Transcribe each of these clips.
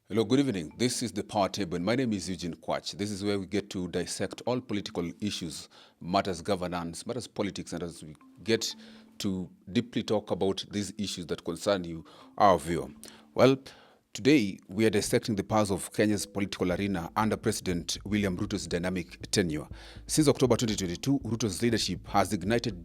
Hello, good evening. This is the Power Table. My name is Eugyne Kwach. This is where we get to dissect all political issues, matters governance, matters politics, and as we get to deeply talk about these issues that concern you, our viewer. Well, today we are dissecting the powers of Kenya's political arena under President William Ruto's dynamic tenure. Since October 2022, Ruto's leadership has ignited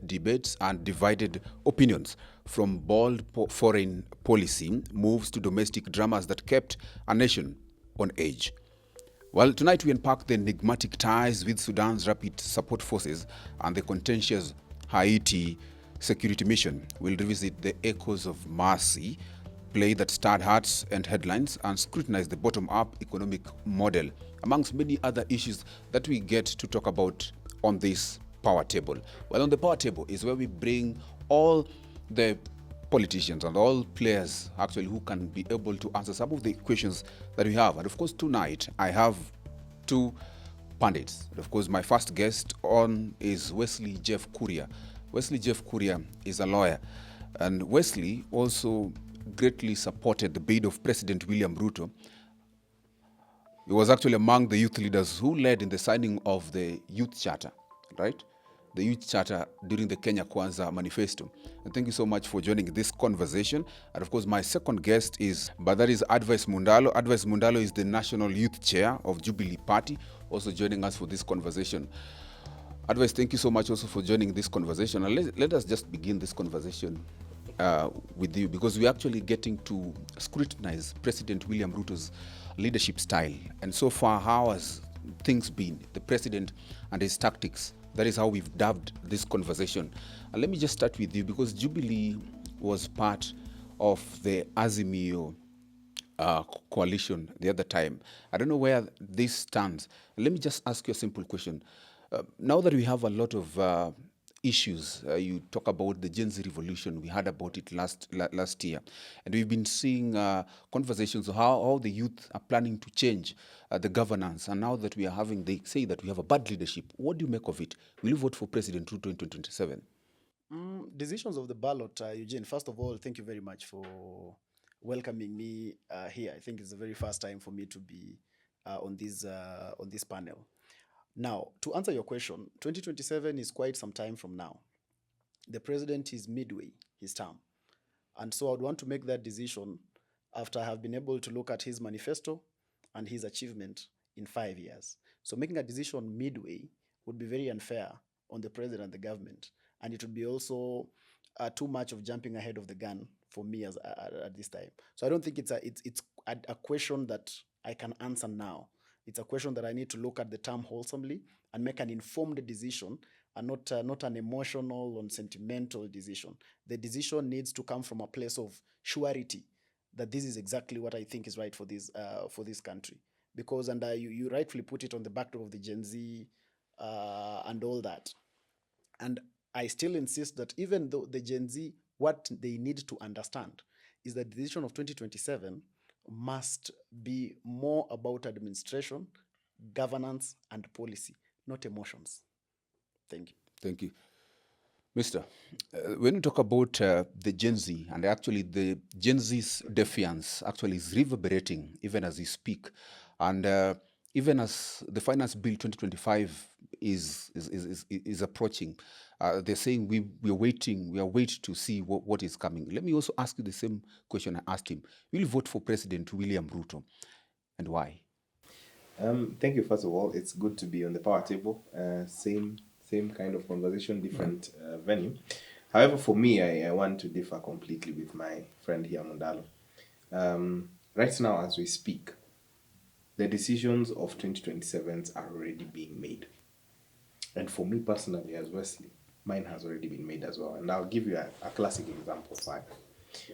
debates and divided opinions, from bold foreign policy moves to domestic dramas that kept a nation on edge. Well, tonight we unpack the enigmatic ties with Sudan's rapid support forces and the contentious Haiti security mission. We'll revisit the echoes of mercy, play that stirred hearts and headlines, and scrutinize the bottom-up economic model, amongst many other issues that we get to talk about on this power table. Well, on the power table is where we bring all the politicians and all players actually who can be able to answer some of the questions that we have. And of course, tonight I have two pundits. And of course, my first guest on is Wesley Jeff Kuria. Wesley Jeff Kuria is a lawyer, and Wesley also greatly supported the bid of President William Ruto. He was actually among the youth leaders who led in the signing of the Youth Charter, right? The Youth Charter during the Kenya Kwanza Manifesto. And thank you so much for joining this conversation. And of course, my second guest is, but that is Advice Mundalo. Advice Mundalo is the National Youth Chair of Jubilee Party, also joining us for this conversation. Advice, thank you so much also for joining this conversation. And let us just begin this conversation with you, because we're actually getting to scrutinize President William Ruto's leadership style. And so far, how has things been? The president and his tactics. That is how we've dubbed this conversation. And let me just start with you, because Jubilee was part of the Azimio coalition the other time. I don't know where this stands. Let me just ask you a simple question. Now that we have a lot of issues, you talk about the Gen Z revolution. We heard about it last year, and we've been seeing conversations of how the youth are planning to change the governance. And now that we are having, they say that we have a bad leadership. What do you make of it? Will you vote for President Ruto in 2027? Decisions of the ballot, Eugene. First of all, thank you very much for welcoming me here. I think it's the very first time for me to be on this panel. Now, to answer your question, 2027 is quite some time from now. The president is midway his term, and so I would want to make that decision after I have been able to look at his manifesto and his achievement in 5 years. So making a decision midway would be very unfair on the president and the government, and it would be also too much of jumping ahead of the gun for me as at this time. So I don't think it's a question that I can answer now. It's a question that I need to look at the term wholesomely and make an informed decision, and not an emotional or sentimental decision. The decision needs to come from a place of surety that this is exactly what I think is right for this country. Because, and you rightfully put it on the backdrop of the Gen Z and all that. And I still insist that even though the Gen Z, what they need to understand is that the decision of 2027 must be more about administration, governance, and policy, not emotions. Thank you. Thank you. Mister, when you talk about the Gen Z, and actually the Gen Z's defiance actually is reverberating even as we speak, and even as the Finance Bill 2025 is approaching, they're saying we are waiting to see what is coming. Let me also ask you the same question I asked him. Will you vote for President William Ruto, and why? Thank you. First of all, it's good to be on the power table. Same kind of conversation, different venue. However, for me, I want to differ completely with my friend here, Mundalo. Right now, as we speak, the decisions of 2027s are already being made. And for me personally, as Wesley, mine has already been made as well. And I'll give you a classic example why.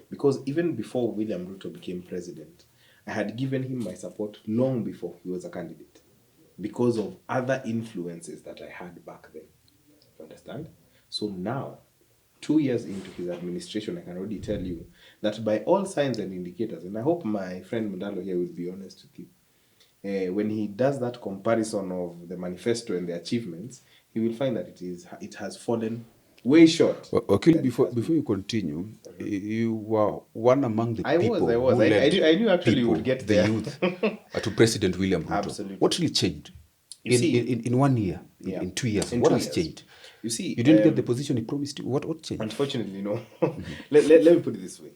Because even before William Ruto became president, I had given him my support long before he was a candidate, because of other influences that I had back then. You understand? So now, 2 years into his administration, I can already tell you that by all signs and indicators, and I hope my friend Mundalo here will be honest with you, when he does that comparison of the manifesto and the achievements, he will find that it has fallen way short. Okay, before you continue, you were one among the I people was. who led I knew actually you people, would get the there. youth, to President William Ruto. Absolutely. What really changed You see, in 1 year, yeah, in 2 years? in What 2 has years. changed? You see, You didn't get the position he promised you. What changed? unfortunately, no. Let me put it this way.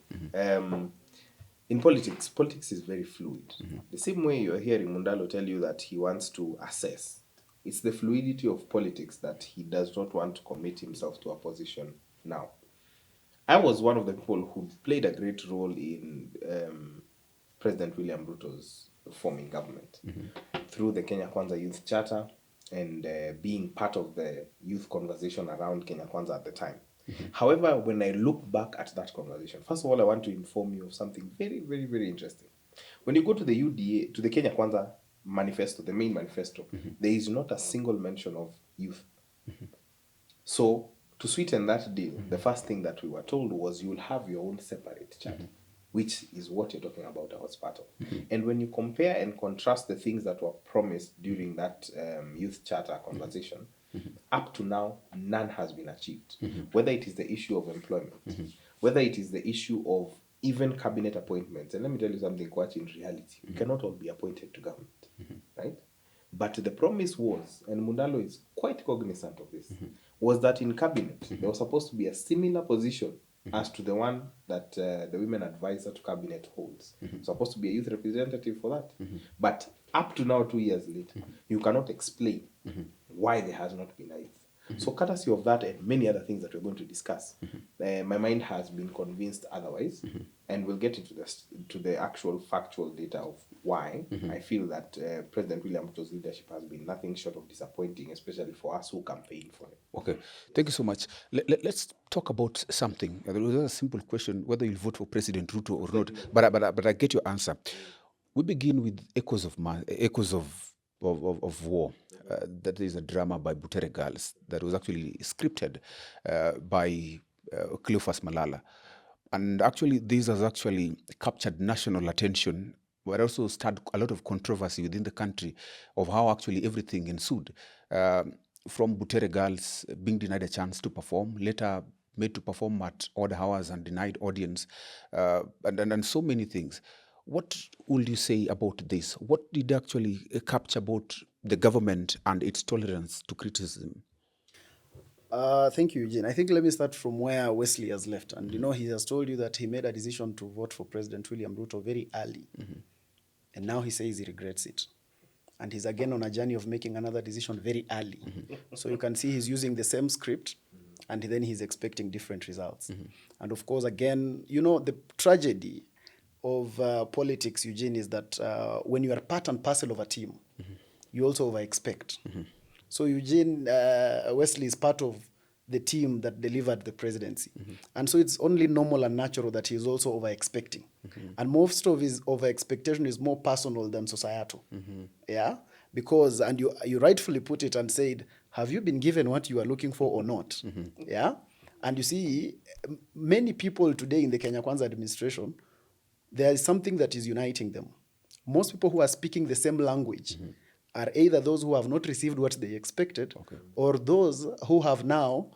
In politics is very fluid. The same way you're hearing Mundalo tell you that he wants to assess, it's the fluidity of politics that he does not want to commit himself to a position now. I was one of the people who played a great role in President William Ruto's forming government through the Kenya Kwanza Youth Charter and being part of the youth conversation around Kenya Kwanza at the time. However, when I look back at that conversation, first of all, I want to inform you of something very, very, very interesting. When you go to the UDA, to the Kenya Kwanza manifesto, the main manifesto, there is not a single mention of youth. So, to sweeten that deal, the first thing that we were told was you'll have your own separate charter, which is what you're talking about, I was part of. And when you compare and contrast the things that were promised during that youth charter conversation, up to now, none has been achieved. Whether it is the issue of employment, whether it is the issue of even cabinet appointments. And let me tell you something, Kwach, in reality, we cannot all be appointed to government, right? But the promise was, and Mundalo is quite cognizant of this, was that in cabinet, there was supposed to be a similar position as to the one that the women advisor to cabinet holds. Supposed to be a youth representative for that. But up to now, 2 years later, you cannot explain why there has not been a youth. So courtesy of that and many other things that we're going to discuss, my mind has been convinced otherwise, and we'll get into the actual factual data of why I feel that President William Ruto's leadership has been nothing short of disappointing, especially for us who campaign for him. Okay, thank you so much. Let's talk about something. There was a simple question whether you'll vote for President Ruto or not, but I get your answer. We begin with Echoes of War. That is a drama by Butere Girls that was actually scripted by Cleophas Malala. And actually, this has actually captured national attention, but also started a lot of controversy within the country of how actually everything ensued. From Butere Girls being denied a chance to perform, later made to perform at odd hours and denied audience, and so many things. What would you say about this? What did actually capture about the government and its tolerance to criticism? Thank you, Eugene. I think let me start from where Wesley has left. And, he has told you that he made a decision to vote for President William Ruto very early. And now he says he regrets it. And he's again on a journey of making another decision very early. So you can see he's using the same script, and then he's expecting different results. And of course, again, the tragedy of politics, Eugene, is that when you are part and parcel of a team, you also over-expect. So Eugene, Wesley is part of the team that delivered the presidency. And so it's only normal and natural that he's also over-expecting. And most of his over-expectation is more personal than societal. Yeah? Because, and you rightfully put it and said, have you been given what you are looking for or not? Yeah? And you see, many people today in the Kenya Kwanza administration, there is something that is uniting them. Most people who are speaking the same language are either those who have not received what they expected, or those who have now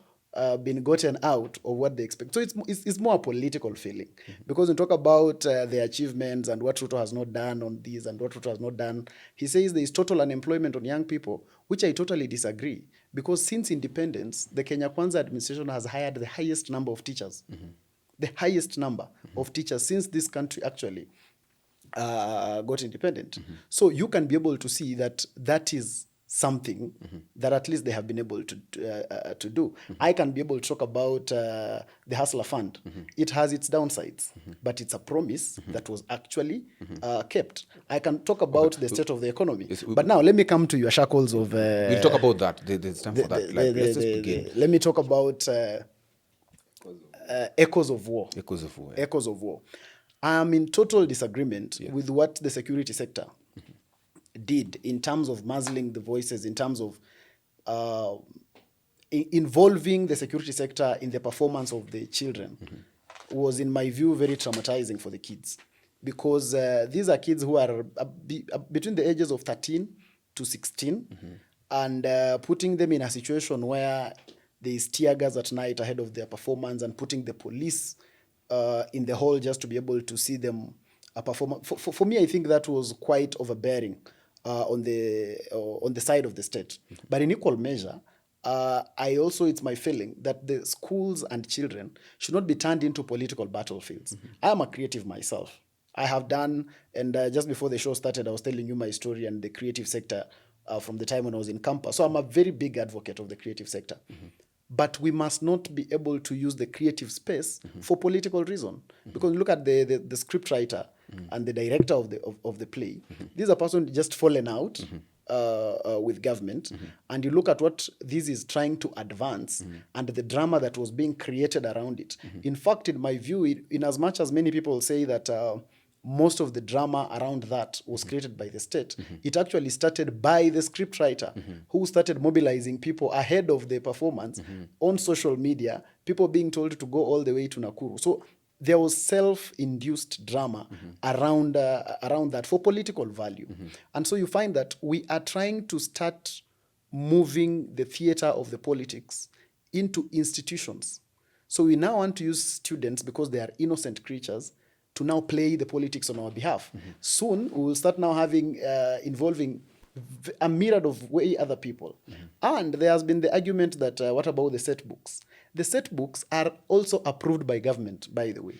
been gotten out of what they expect. So it's more a political feeling. Because when we talk about the achievements and what Ruto has not done on this and what Ruto has not done, he says there is total unemployment on young people, which I totally disagree. Because since independence, the Kenya Kwanza administration has hired the highest number of teachers. The highest number of teachers since this country actually got independent. So you can be able to see that that is something that at least they have been able to do. I can be able to talk about the Hustler Fund. It has its downsides, but it's a promise that was actually kept. I can talk about the state of the economy. But now let me come to your shackles of... we'll talk about that. There's time for that. Let's just begin. Let me talk about Echoes of War. Echoes of War. Echoes of War. I'm in total disagreement with what the security sector did in terms of muzzling the voices, in terms of involving the security sector in the performance of the children, was, in my view, very traumatizing for the kids. Because these are kids who are between the ages of 13 to 16, and putting them in a situation where There is tear gas at night ahead of their performance and putting the police in the hall just to be able to see them perform. For me, I think that was quite overbearing on the side of the state. But in equal measure, it's my feeling that the schools and children should not be turned into political battlefields. I am a creative myself. I have done, and just before the show started, I was telling you my story and the creative sector from the time when I was in campus. So I'm a very big advocate of the creative sector. But we must not be able to use the creative space for political reason. Because look at the script writer and the director of the play. This is a person just fallen out with government. And you look at what this is trying to advance and the drama that was being created around it. In fact, in my view, in as much as many people say that most of the drama around that was created by the state, it actually started by the scriptwriter who started mobilizing people ahead of the performance on social media, people being told to go all the way to Nakuru. So there was self-induced drama around that for political value. And so you find that we are trying to start moving the theater of the politics into institutions. So we now want to use students, because they are innocent creatures, to now play the politics on our behalf. Soon, we will start now having, involving a myriad of way other people. And there has been the argument that, what about the set books? The set books are also approved by government, by the way.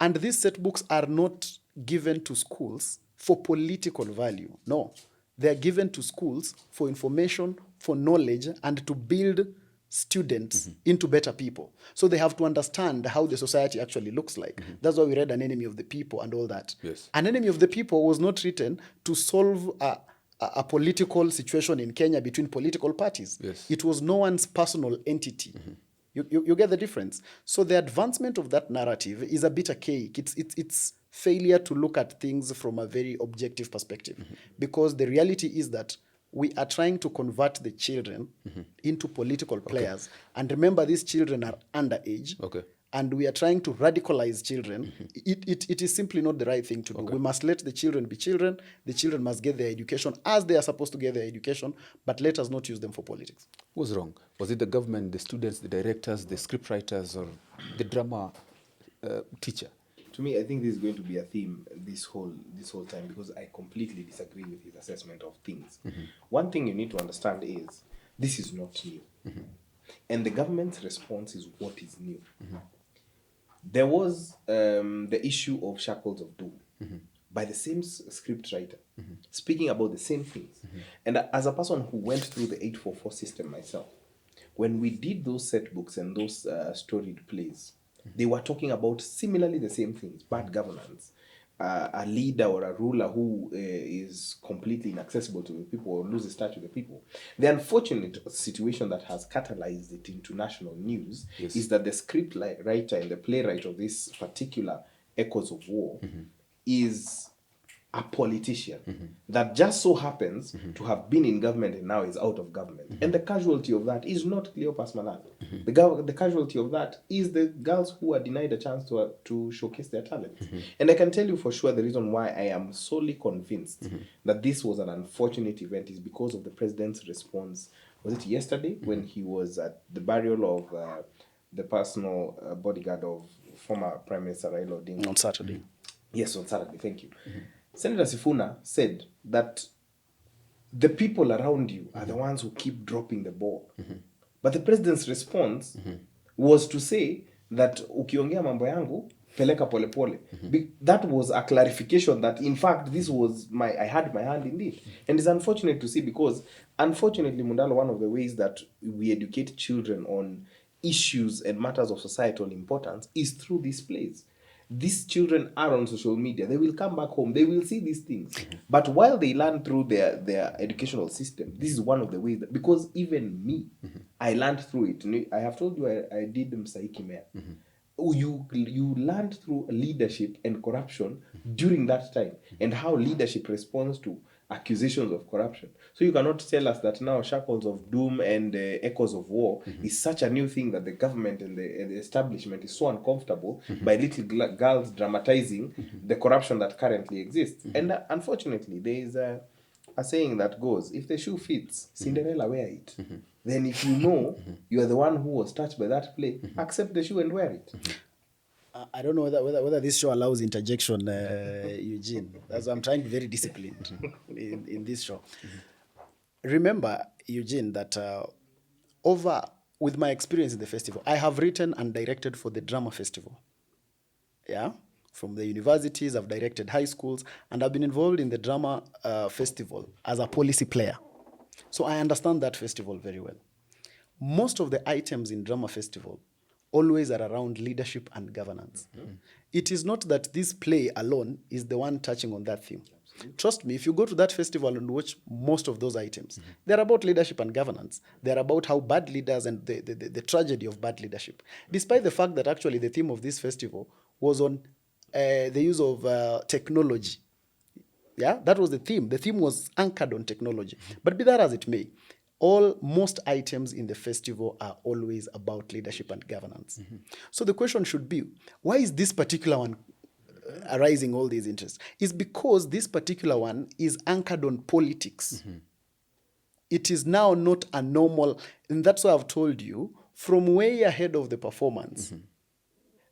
And these set books are not given to schools for political value. No, they are given to schools for information, for knowledge, and to build students into better people. So they have to understand how the society actually looks like. That's why we read An Enemy of the People and all that. Yes. An Enemy of the People was not written to solve a political situation in Kenya between political parties. Yes. It was no one's personal entity. You get the difference. So the advancement of that narrative is a bit archaic. It's failure to look at things from a very objective perspective. Because the reality is that we are trying to convert the children into political players. And remember, these children are underage. Okay. And we are trying to radicalize children. It is simply not the right thing to do. We must let the children be children. The children must get their education as they are supposed to get their education, but let us not use them for politics. Who was wrong? Was it the government, the students, the directors, the scriptwriters, or the drama teacher? To me, I think this is going to be a theme this whole time, because I completely disagree with his assessment of things. One thing you need to understand is this is not new. And the government's response is what is new. There was the issue of shackles of doom by the same script writer, speaking about the same things. And as a person who went through the 844 system myself, when we did those set books and those storied plays, they were talking about similarly the same things: bad governance, a leader or a ruler who is completely inaccessible to the people or loses touch with the people. The unfortunate situation that has catalyzed it into national news is that the script writer and the playwright of this particular Echoes of War is a politician that just so happens to have been in government and now is out of government. And the casualty of that is not Cleopas Malala. The casualty of that is the girls who are denied a chance to showcase their talents. And I can tell you for sure the reason why I am solely convinced that this was an unfortunate event is because of the president's response. Was it yesterday when he was at the burial of the personal bodyguard of former Prime Minister Raila Odinga? On Saturday. Yes, on Saturday, thank you. Senator Sifuna said that the people around you are the ones who keep dropping the ball. But the president's response was to say that ukiongea mambo yangu, peleka pole pole. That was a clarification that, in fact, this was I had my hand in it. And it's unfortunate to see, because, unfortunately, Mundalo, one of the ways that we educate children on issues and matters of societal importance is through these plays. These children are on social media. They will come back home. They will see these things. But while they learn through their educational system, this is one of the ways that, because even me, I learned through it. I have told you I did Msaiki Mea. You learned through leadership and corruption during that time, and how leadership responds to accusations of corruption. So you cannot tell us that now shackles of doom and echoes of war is such a new thing that the government and the establishment is so uncomfortable by little girls dramatizing the corruption that currently exists. And unfortunately, there is a a saying that goes, if the shoe fits, Cinderella wear it. Then if you know you are the one who was touched by that play, accept the shoe and wear it. I don't know whether this show allows interjection, Eugene. That's why I'm trying to be very disciplined in this show. Remember, Eugene, that with my experience in the festival, I have written and directed for the drama festival. Yeah, from the universities, I've directed high schools, and I've been involved in the drama festival as a policy player. So I understand that festival very well. Most of the items in drama festival always are around leadership and governance. It is not that this play alone is the one touching on that theme. Trust me, if you go to that festival and watch most of those items, they're about leadership and governance. They're about how bad leaders and the tragedy of bad leadership. Despite the fact that actually the theme of this festival was on the use of technology. Yeah, that was the theme. The theme was anchored on technology. But be that as it may, most items in the festival are always about leadership and governance. So the question should be, why is this particular one arising all these interests? Is because this particular one is anchored on politics. It is now not a normal, and that's why I've told you, from way ahead of the performance,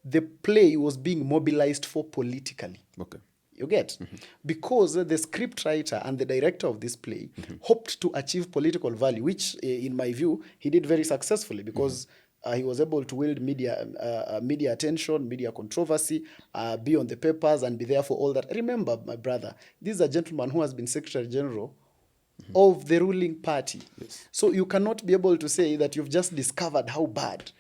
the play was being mobilized for politically. Okay. You get? Because the script writer and the director of this play hoped to achieve political value, which, in my view, he did very successfully because he was able to wield media attention, media controversy, be on the papers and be there for all that. Remember, my brother, this is a gentleman who has been Secretary General of the ruling party. Yes. So you cannot be able to say that you've just discovered how bad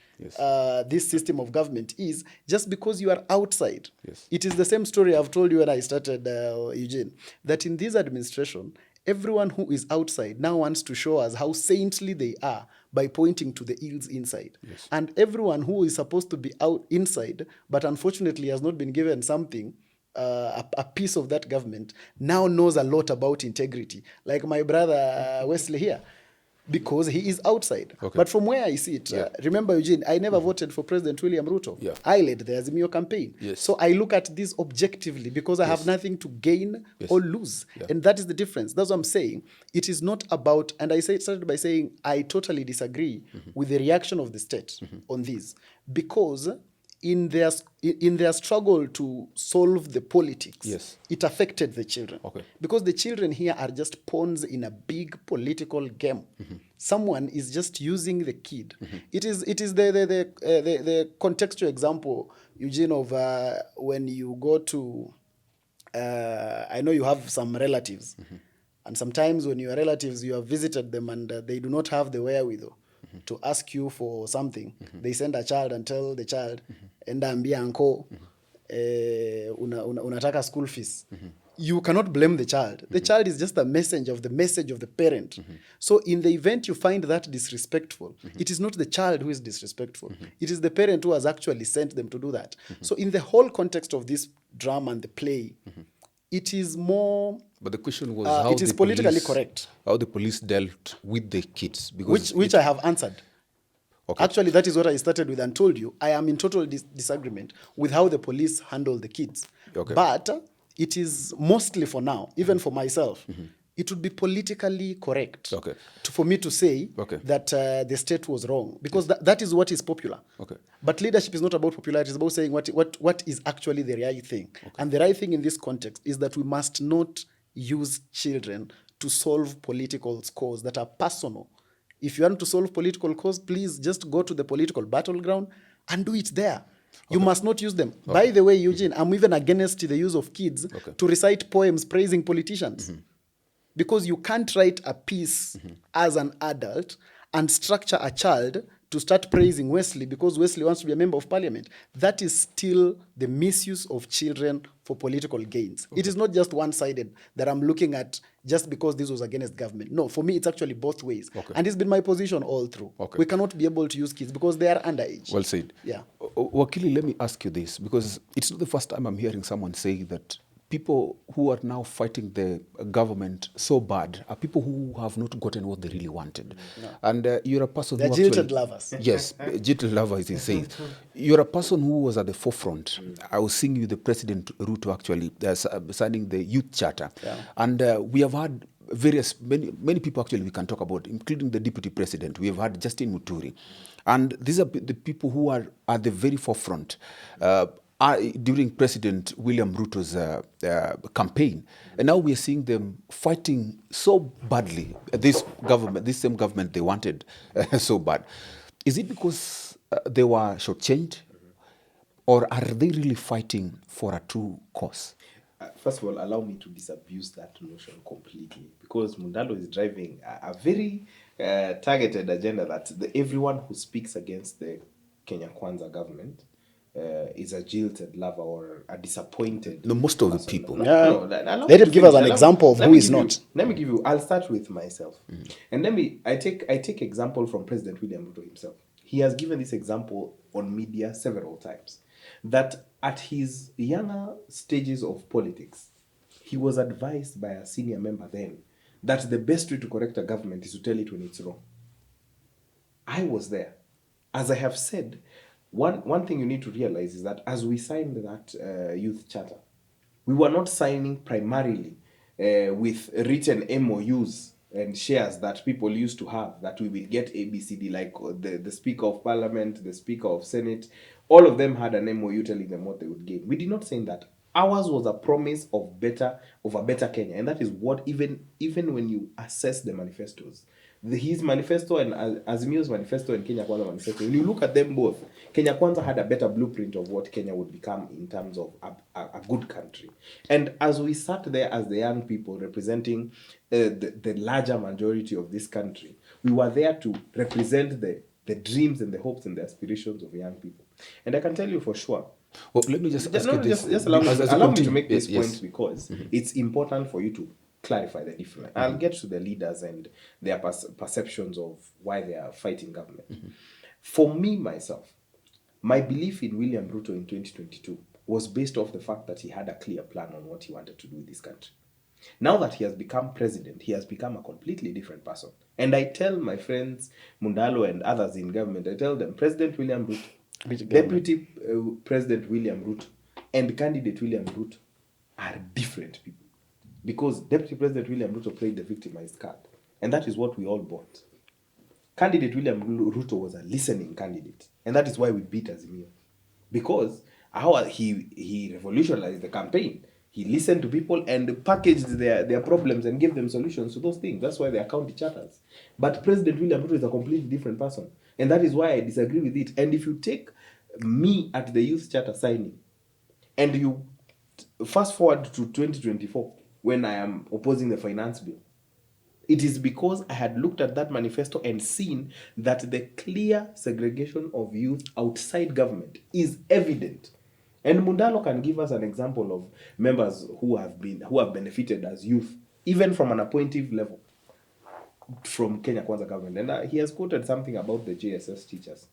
this system of government is just because you are outside. Yes. It is the same story I've told you when I started, Eugene, that in this administration, everyone who is outside now wants to show us how saintly they are by pointing to the ills inside. Yes. And everyone who is supposed to be out inside, but unfortunately has not been given something, a piece of that government, now knows a lot about integrity. Like my brother Wesley here, because he is outside. Okay. But from where I see it, remember, Eugene, I never voted for President William Ruto. Yeah. I led the Azimio campaign. Yes. So I look at this objectively because I have nothing to gain or lose. Yeah. And that is the difference. That's what I'm saying. It is not about, and I started by saying, I totally disagree with the reaction of the state on this. Because in their struggle to solve the politics, it affected the children. Okay. Because the children here are just pawns in a big political game. Someone is just using the kid. It is the contextual example, Eugene, of when you go to, I know you have some relatives, and sometimes when your relatives, you have visited them and they do not have the wherewithal to ask you for something. They send a child and tell the child, enda ambia uncle, unataka school fees. You cannot blame the child. The child is just a messenger of the message of the parent. So in the event you find that disrespectful, it is not the child who is disrespectful. It is the parent who has actually sent them to do that. So in the whole context of this drama and the play, it is more... But the question was how it is politically correct. How the police dealt with the kids. Because which I have answered. Okay. Actually, that is what I started with and told you. I am in total disagreement with how the police handle the kids. Okay. But it is mostly for now, even for myself, it would be politically correct for me to say that the state was wrong. Because that is what is popular. Okay. But leadership is not about popularity. It's about saying what is actually the right thing. Okay. And the right thing in this context is that we must not use children to solve political scores that are personal. If you want to solve political cause, please just go to the political battleground and do it there. You must not use them. By the way, Eugene, I'm even against the use of kids to recite poems praising politicians. Because you can't write a piece as an adult and structure a child to start praising Wesley because Wesley wants to be a member of parliament. That is still the misuse of children for political gains. It is not just one-sided that I'm looking at just because this was against government. No, for me, it's actually both ways. And it's been my position all through. We cannot be able to use kids because they are underage. Well said. Yeah. Wakili, let me ask you this, because it's not the first time I'm hearing someone say that people who are now fighting the government so bad are people who have not gotten what they really wanted. No. And you're a person They're who jilted lovers. Yes, jilted lovers, he says. You're a person who was at the forefront. I was seeing you, the President Ruto, actually, signing the youth charter. And we have had many people actually we can talk about, including the deputy president. We have had Justin Muturi, and these are the people who are at the very forefront. During President William Ruto's campaign, and now we are seeing them fighting so badly. This same government they wanted so bad. Is it because they were shortchanged, or are they really fighting for a true cause? First of all, allow me to disabuse that notion completely, because Mundalo is driving a very targeted agenda that everyone who speaks against the Kenya Kwanza government is a jilted lover or a disappointed. No, most of the people. Let him give us an example of who is not. Let me give you. I'll start with myself, and I take example from President William Ruto himself. He has given this example on media several times, that at his younger stages of politics, he was advised by a senior member then that the best way to correct a government is to tell it when it's wrong. I was there. As I have said, one thing you need to realize is that as we signed that youth charter, we were not signing primarily with written MOUs and shares that people used to have, that we will get ABCD, like the Speaker of Parliament, the Speaker of Senate, all of them had an MOU telling them what they would gain. We did not say that. Ours was a promise of a better Kenya, and that is what even when you assess the manifestos, his manifesto and Azimio's manifesto and Kenya Kwanza manifesto, when you look at them both, Kenya Kwanza had a better blueprint of what Kenya would become in terms of a good country. And as we sat there as the young people representing the larger majority of this country, we were there to represent the dreams and the hopes and the aspirations of young people. And I can tell you for sure. Well, let me just allow me to make this point, because it's important for you to clarify the difference. I'll get to the leaders and their perceptions of why they are fighting government. For me, myself, my belief in William Ruto in 2022 was based off the fact that he had a clear plan on what he wanted to do with this country. Now that he has become president, he has become a completely different person. And I tell my friends, Mundalo and others in government, I tell them, President William Ruto, Deputy President William Ruto, and candidate William Ruto are different people. Because Deputy President William Ruto played the victimized card. And that is what we all bought. Candidate William Ruto was a listening candidate. And that is why we beat Azimio. Because how he revolutionized the campaign. He listened to people and packaged their problems and gave them solutions to those things. That's why they are county charters. But President William Ruto is a completely different person. And that is why I disagree with it. And if you take me at the youth charter signing, and you fast forward to 2024, when I am opposing the finance bill, it is because I had looked at that manifesto and seen that the clear segregation of youth outside government is evident. And Mundalo can give us an example of members who have benefited as youth, even from an appointive level, from Kenya Kwanza government. And he has quoted something about the JSS teachers.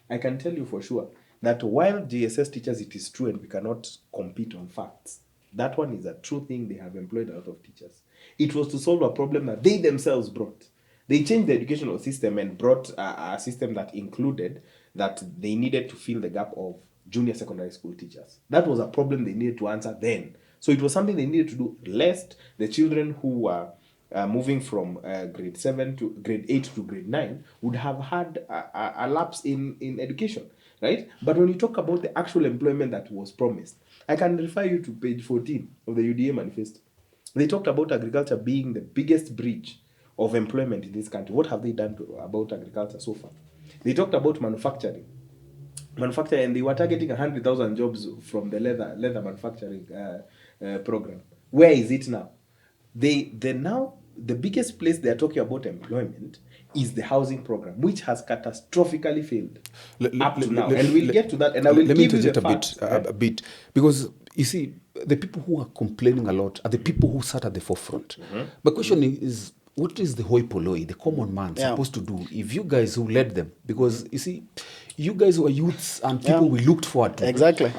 I can tell you for sure that while JSS teachers, it is true and we cannot compete on facts, that one is a true thing. They have employed a lot of teachers. It was to solve a problem that they themselves brought. They changed the educational system and brought a system that included that they needed to fill the gap of junior secondary school teachers. That was a problem they needed to answer then. So it was something they needed to do, lest the children who were moving from grade 7 to grade 8 to grade 9 would have had a lapse in education, right? But when you talk about the actual employment that was promised, I can refer you to page 14 of the UDA manifesto. They talked about agriculture being the biggest bridge of employment in this country. What have they done about agriculture so far? They talked about manufacturing, and they were targeting 100,000 jobs from the leather manufacturing program. Where is it now? The biggest place they are talking about employment is the housing program, which has catastrophically failed up to now. And we'll get to that. And I will give you the facts. A bit, because you see, the people who are complaining a lot are the people who sat at the forefront. My question is, what is the hoi polloi, the common man, supposed to do if you guys who led them? Because you see, you guys were youths and people we looked forward to. Exactly.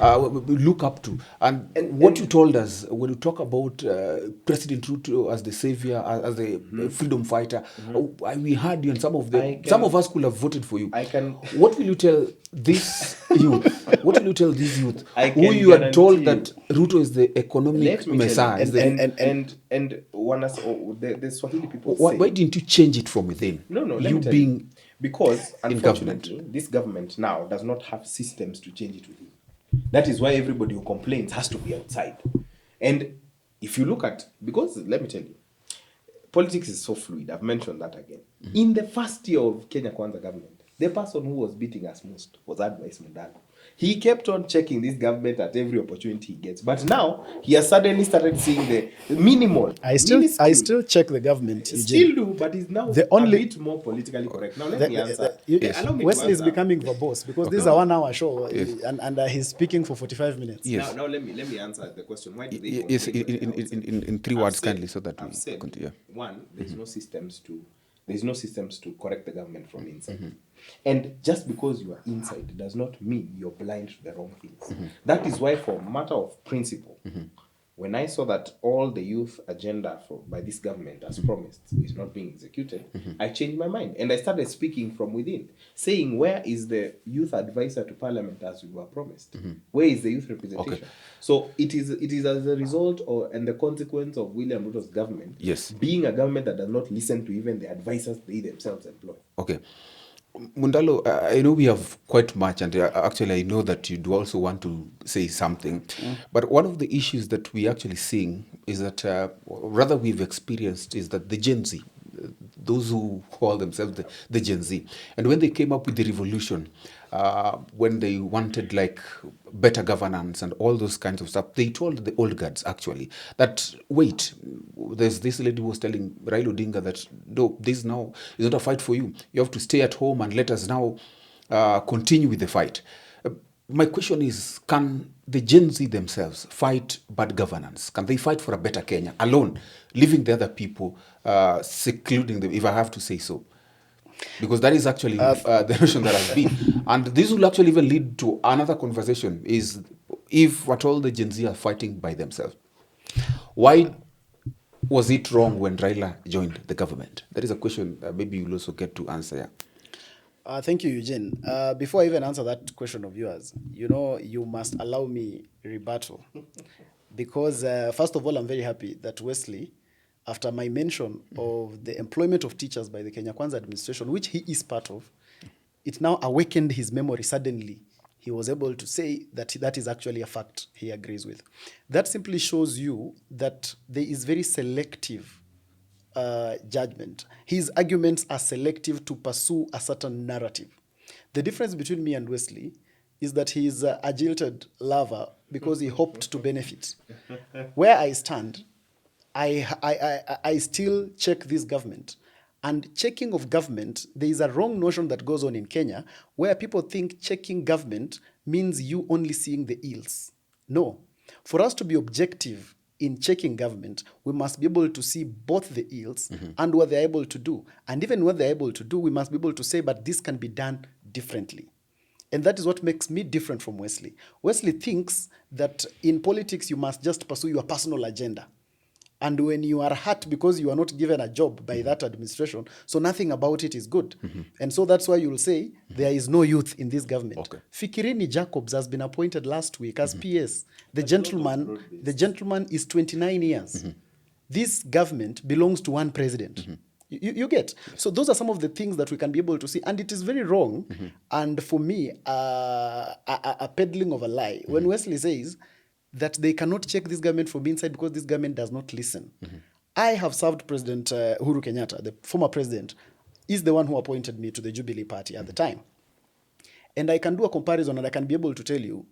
We look up to. And what you told us, when you talk about President Ruto as the savior, as the freedom fighter, we heard you, and some of us could have voted for you. What will you tell this youth? What will you tell these youth who you are told that Ruto is the economic messiah? And the Swahili people Why say... didn't you change it from within? No, let you me tell being you. Because, in government. unfortunately, this government now does not have systems to change it within. That is why everybody who complains has to be outside. And if you look at... Because, let me tell you, politics is so fluid. I've mentioned that again. In the first year of Kenya Kwanza government, the person who was beating us most was Advice Mundalo. He kept on checking this government at every opportunity he gets. But now, he has suddenly started seeing the minimal. I still check the government. Still do, but he's now a bit more politically correct. Now, let me answer. Allow me to Wesley is answer. becoming verbose because this is a 1 hour show and he's speaking for 45 minutes. Yes. Now let me answer the question. Why do they Yes, complain when they're outside? in 3 I've words, said- kindly, so that I've we said, continue. one, there's no systems to correct the government from inside. And just because you are inside does not mean you're blind to the wrong things. That is why, for a matter of principle, when I saw that all the youth agenda by this government, as promised, is not being executed, I changed my mind. And I started speaking from within, saying, where is the youth advisor to parliament as we were promised? Where is the youth representation? Okay. So it is as a result and the consequence of William Ruto's government Yes. being a government that does not listen to even the advisors they themselves employ. Okay. Mundalo, I know we have quite much, and actually I know that you do also want to say something. But one of the issues that we actually seeing is that, rather we've experienced, is that the Gen Z, those who call themselves the Gen Z, and when they came up with the revolution, when they wanted like better governance and all those kinds of stuff, they told the old guards actually that, wait, there's this lady who was telling Raila Odinga that, no, this now is not a fight for you. You have to stay at home and let us now continue with the fight. My question is, can the Gen Z themselves fight bad governance? Can they fight for a better Kenya alone, leaving the other people, secluding them, if I have to say so? Because that is actually the notion that has been. And this will actually even lead to another conversation, is if at all the Gen Z are fighting by themselves, why was it wrong when Raila joined the government? That is a question maybe you'll also get to answer. Yeah. Thank you, Eugyne. Before I even answer that question of yours, you must allow me rebuttal. Because, first of all, I'm very happy that Wesley, after my mention of the employment of teachers by the Kenya Kwanza administration, which he is part of, it now awakened his memory suddenly. He was able to say that that is actually a fact he agrees with. That simply shows you that there is very selective judgment. His arguments are selective to pursue a certain narrative. The difference between me and Wesley is that he is a jilted lover because he hoped to benefit. Where I stand, I still check this government. And checking of government, there is a wrong notion that goes on in Kenya where people think checking government means you only seeing the ills. No. For us to be objective in checking government, we must be able to see both the ills and what they're able to do. And even what they're able to do, we must be able to say, but this can be done differently. And that is what makes me different from Wesley. Wesley thinks that in politics, you must just pursue your personal agenda. And when you are hurt because you are not given a job by that administration, so nothing about it is good. And so that's why you will say there is no youth in this government. Okay. Fikirini Jacobs has been appointed last week as PS. The gentleman is 29 years. This government belongs to one president. You get? So those are some of the things that we can be able to see. And it is very wrong. And for me, a peddling of a lie. When Wesley says that they cannot check this government from inside because this government does not listen. I have served President Uhuru Kenyatta, the former president, is the one who appointed me to the Jubilee party at the time. And I can do a comparison and I can be able to tell you,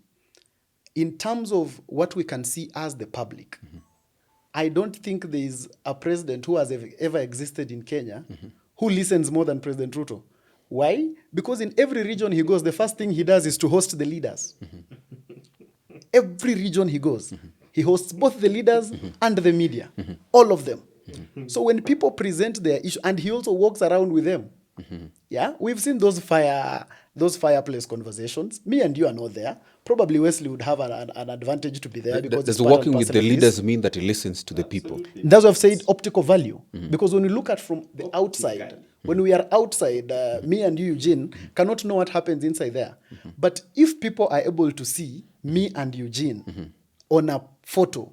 in terms of what we can see as the public, I don't think there is a president who has ever existed in Kenya who listens more than President Ruto. Why? Because in every region he goes, the first thing he does is to host the leaders. Every region he goes, he hosts both the leaders and the media, all of them. So when people present their issue, and he also walks around with them. Yeah, we've seen those fireplace conversations. Me and you are not there. Probably Wesley would have an advantage to be there because does working with the leaders mean that he listens to the people? That's what I've said, optical value. Because when we look at from the outside, when we are outside, me and you, Eugyne, cannot know what happens inside there. But if people are able to see me and Eugyne on a photo,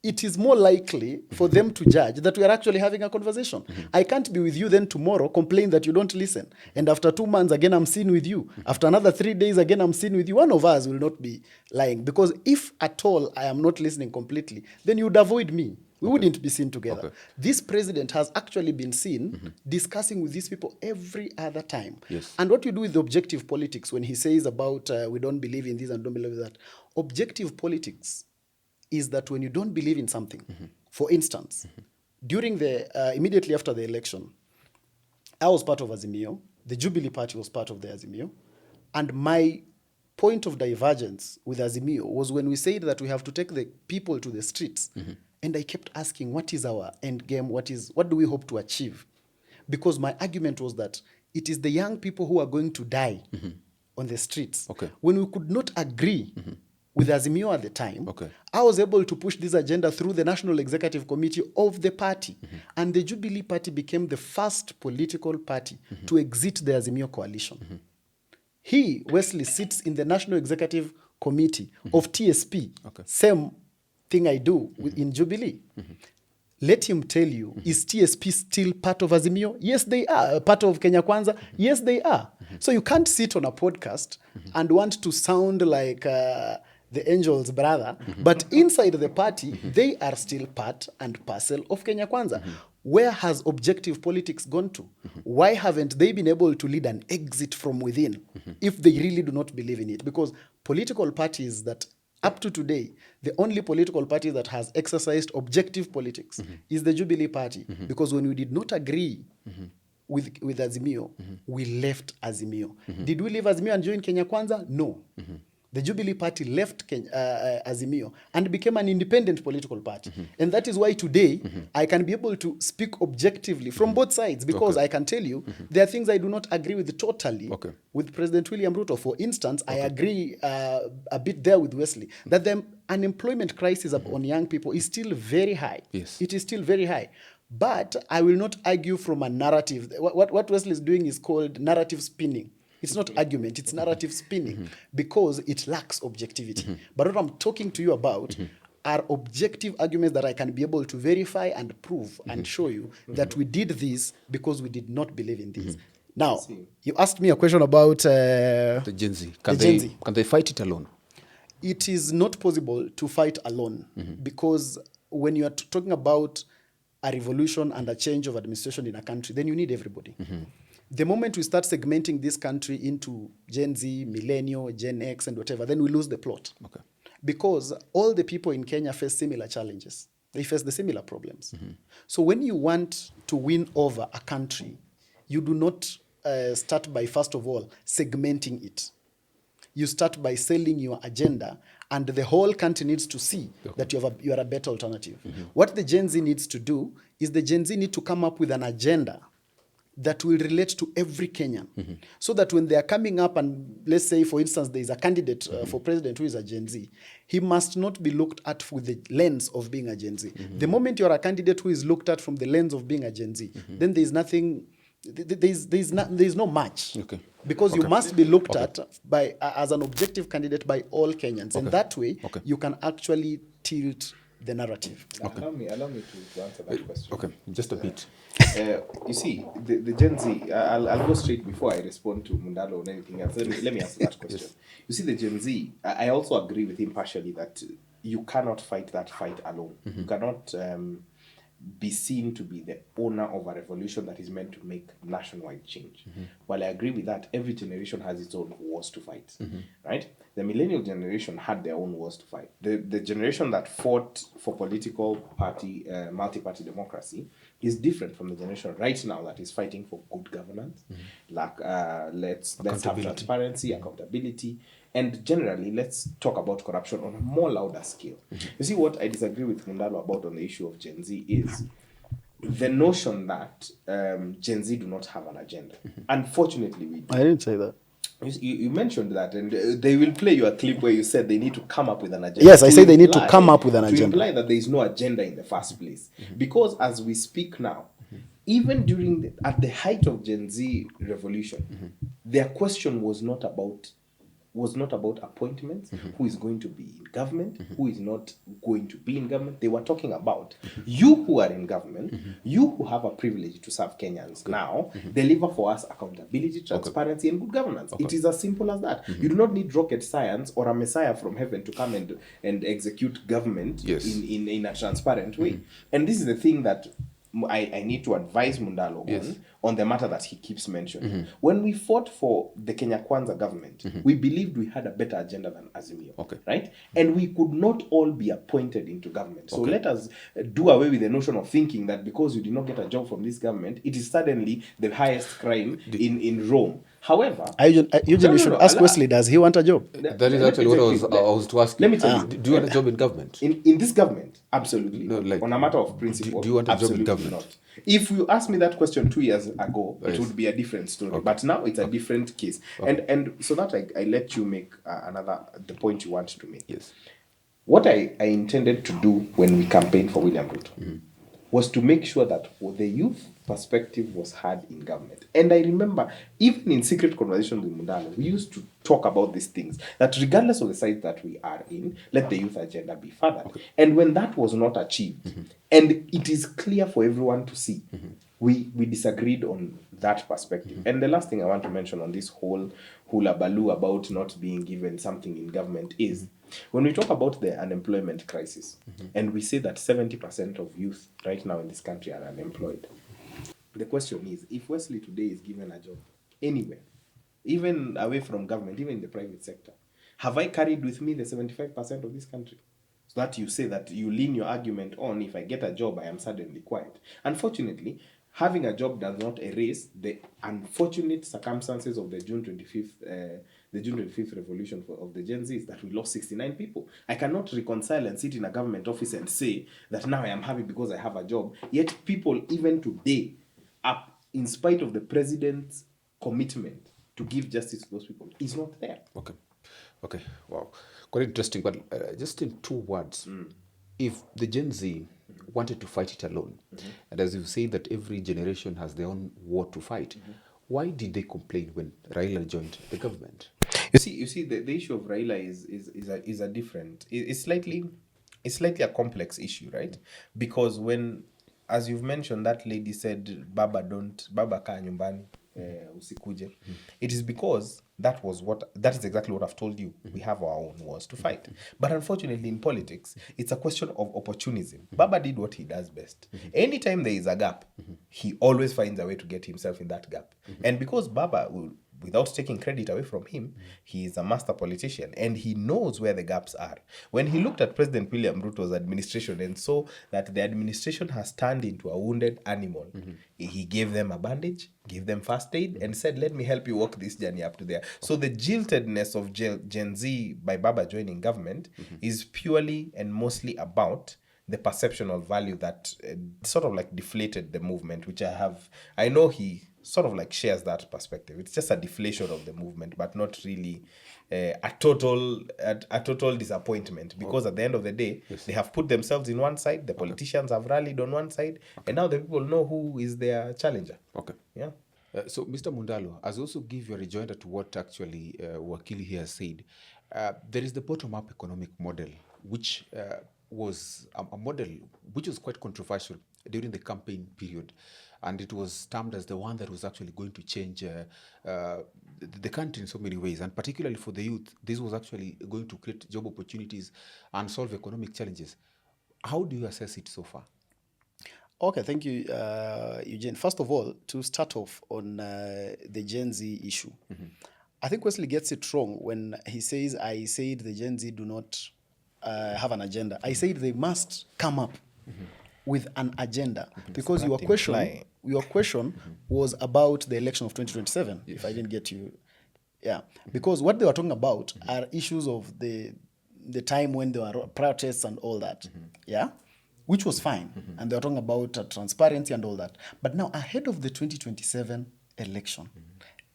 it is more likely for them to judge that we are actually having a conversation. I can't be with you then tomorrow, complain that you don't listen. And after 2 months, again, I'm seen with you. After another 3 days, again, I'm seen with you. One of us will not be lying. Because if at all I am not listening completely, then you would avoid me. We wouldn't be seen together. This president has actually been seen discussing with these people every other time. Yes. And what you do with objective politics when he says about we don't believe in this and don't believe in that, objective politics is that when you don't believe in something, for instance, during the immediately after the election, I was part of Azimio, the Jubilee party was part of the Azimio, and my point of divergence with Azimio was when we said that we have to take the people to the streets. And I kept asking, what is our end game? What do we hope to achieve? Because my argument was that it is the young people who are going to die on the streets. When we could not agree with Azimio at the time, I was able to push this agenda through the National Executive Committee of the party. And the Jubilee Party became the first political party to exit the Azimio coalition. He, Wesley, sits in the National Executive Committee of TSP. Same thing I do in Jubilee. Let him tell you, is TSP still part of Azimio? Yes, they are. Part of Kenya Kwanza? Yes, they are. So you can't sit on a podcast and want to sound like the angel's brother, but inside the party, they are still part and parcel of Kenya Kwanza. Where has objective politics gone to? Why haven't they been able to lead an exit from within if they really do not believe in it? Because political parties that up to today, the only political party that has exercised objective politics is the Jubilee Party. Because when we did not agree with Azimio, we left Azimio. Did we leave Azimio and join Kenya Kwanza? No. The Jubilee Party left Azimio and became an independent political party. And that is why today I can be able to speak objectively from both sides, because I can tell you there are things I do not agree with totally with President William Ruto. For instance, I agree a bit there with Wesley that the unemployment crisis on young people is still very high. Yes. It is still very high. But I will not argue from a narrative. What Wesley is doing is called narrative spinning. It's not argument, it's narrative spinning because it lacks objectivity. But what I'm talking to you about are objective arguments that I can be able to verify and prove and show you that we did this because we did not believe in this. Now, you asked me a question about the Gen Z. Can they fight it alone? It is not possible to fight alone because when you are talking about a revolution and a change of administration in a country, then you need everybody. The moment we start segmenting this country into Gen Z, Millennial, Gen X, and whatever, then we lose the plot. Because all the people in Kenya face similar challenges. They face the similar problems. So when you want to win over a country, you do not start by, first of all, segmenting it. You start by selling your agenda, and the whole country needs to see that you are a better alternative. What the Gen Z needs to do is the Gen Z need to come up with an agenda that will relate to every Kenyan. So that when they are coming up and let's say, for instance, there is a candidate for president who is a Gen Z, he must not be looked at with the lens of being a Gen Z. The moment you are a candidate who is looked at from the lens of being a Gen Z, then there is nothing, there is no match. Because you must be looked at by as an objective candidate by all Kenyans. And that way, you can actually tilt the narrative. Allow me to answer that question. Just a bit. You see, the Gen Z, I'll go straight before I respond to Mundalo or anything else. Let me answer that question. You see, the Gen Z, I also agree with him partially that you cannot fight that fight alone. You cannot be seen to be the owner of a revolution that is meant to make nationwide change. While I agree with that, every generation has its own wars to fight, right? The millennial generation had their own wars to fight. The generation that fought for political party, multi-party democracy is different from the generation right now that is fighting for good governance. Like, let's have transparency, accountability, and generally, let's talk about corruption on a more louder scale. You see, what I disagree with Mundalo about on the issue of Gen Z is the notion that Gen Z do not have an agenda. Unfortunately, we do. I didn't say that. You mentioned that, and they will play you a clip where you said they need to come up with an agenda. Yes, I say they need to come up with an agenda. To imply that there is no agenda in the first place. Because as we speak now, even during at the height of Gen Z revolution, their question was not about was not about appointments, who is going to be in government, who is not going to be in government. They were talking about you who are in government, you who have a privilege to serve Kenyans now, deliver for us accountability, transparency, and good governance. It is as simple as that. You do not need rocket science or a messiah from heaven to come and execute government in a transparent way. And this is the thing that I need to advise Mundalo on the matter that he keeps mentioning. When we fought for the Kenya Kwanza government, we believed we had a better agenda than Azimio, right? And we could not all be appointed into government. So let us do away with the notion of thinking that because you did not get a job from this government, it is suddenly the highest crime in Rome. However, Eugyne, you should ask Wesley, does he want a job? That is actually what I was to ask you. Let me tell you. Do you want a job in government? In this government, absolutely. No, like, on a matter of principle, do you want a job in government? Not. If you asked me that question 2 years ago, it would be a different story. But now it's a different case. And so that I let you make the point you want to make. Yes. What I intended to do when we campaigned for William Ruto was to make sure that the youth perspective was heard in government. And I remember, even in secret conversations with Mundalo, we used to talk about these things, that regardless of the side that we are in, let the youth agenda be furthered. And when that was not achieved, and it is clear for everyone to see, we disagreed on that perspective. And the last thing I want to mention on this whole hula baloo about not being given something in government is, when we talk about the unemployment crisis, and we say that 70% of youth right now in this country are unemployed, the question is, if Wesley today is given a job anywhere, even away from government, even in the private sector, have I carried with me the 75% of this country? So that you say that you lean your argument on, if I get a job, I am suddenly quiet. Unfortunately, having a job does not erase the unfortunate circumstances of the June 25th revolution of the Gen Zs, that we lost 69 people. I cannot reconcile and sit in a government office and say that now I am happy because I have a job. Yet people, even today, up in spite of the president's commitment to give justice to those people, is not there. Okay. Wow. Quite interesting. But just in 2 words, if the Gen Z wanted to fight it alone, and as you say that every generation has their own war to fight, why did they complain when Raila joined the government? You see, the issue of Raila is a different. It's slightly a complex issue, right? Because when, as you've mentioned, that lady said, Baba kaa nyumbani, usikuje. It is because that is exactly what I've told you. We have our own wars to fight. But unfortunately, in politics, it's a question of opportunism. Baba did what he does best. Anytime there is a gap, he always finds a way to get himself in that gap. And because Baba will, without taking credit away from him, he is a master politician and he knows where the gaps are. When he looked at President William Ruto's administration and saw that the administration has turned into a wounded animal, he gave them a bandage, gave them first aid, and said, let me help you walk this journey up to there. So the jiltedness of Gen Z by Baba joining government is purely and mostly about the perceptional value that sort of like deflated the movement, which I know he sort of like shares that perspective. It's just a deflation of the movement, but not really a total disappointment, because at the end of the day, they have put themselves in one side, the politicians have rallied on one side, and now the people know who is their challenger. Yeah. So, Mr. Mundalo, as also give your rejoinder to what actually Wakili here said, there is the bottom-up economic model, which was a model which was quite controversial during the campaign period. And it was termed as the one that was actually going to change the country in so many ways. And particularly for the youth, this was actually going to create job opportunities and solve economic challenges. How do you assess it so far? Okay, thank you, Eugyne. First of all, to start off on the Gen Z issue, I think Wesley gets it wrong when he says, I said the Gen Z do not have an agenda. I said they must come up with an agenda, because your question was about the election of 2027, if I didn't get you. Yeah, because what they were talking about are issues of the time when there were protests and all that, yeah, which was fine, and they were talking about transparency and all that. But now, ahead of the 2027 election,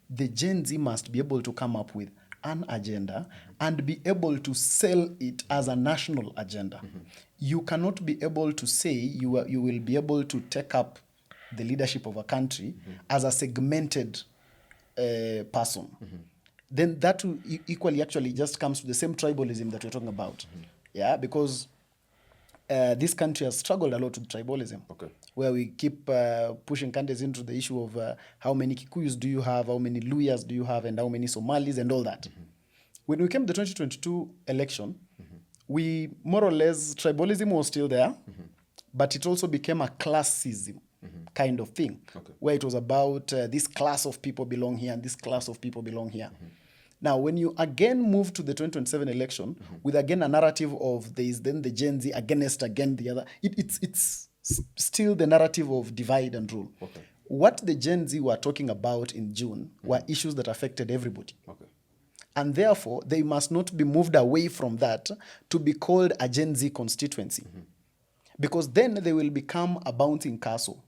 the Gen Z must be able to come up with an agenda and be able to sell it as a national agenda. You cannot be able to say you will be able to take up the leadership of a country as a segmented person. then that will equally actually just comes to the same tribalism that we're talking about. Yeah, because this country has struggled a lot with tribalism, where we keep pushing countries into the issue of how many Kikuyus do you have, how many Luyas do you have, and how many Somalis and all that. When we came to the 2022 election, we more or less, tribalism was still there, but it also became a classism kind of thing, where it was about this class of people belong here and this class of people belong here. Now, when you again move to the 2027 election with again a narrative of there is then the Gen Z against again the other, it's still the narrative of divide and rule. What the Gen Z were talking about in June were issues that affected everybody. And therefore, they must not be moved away from that to be called a Gen Z constituency. Because then they will become a bouncing castle.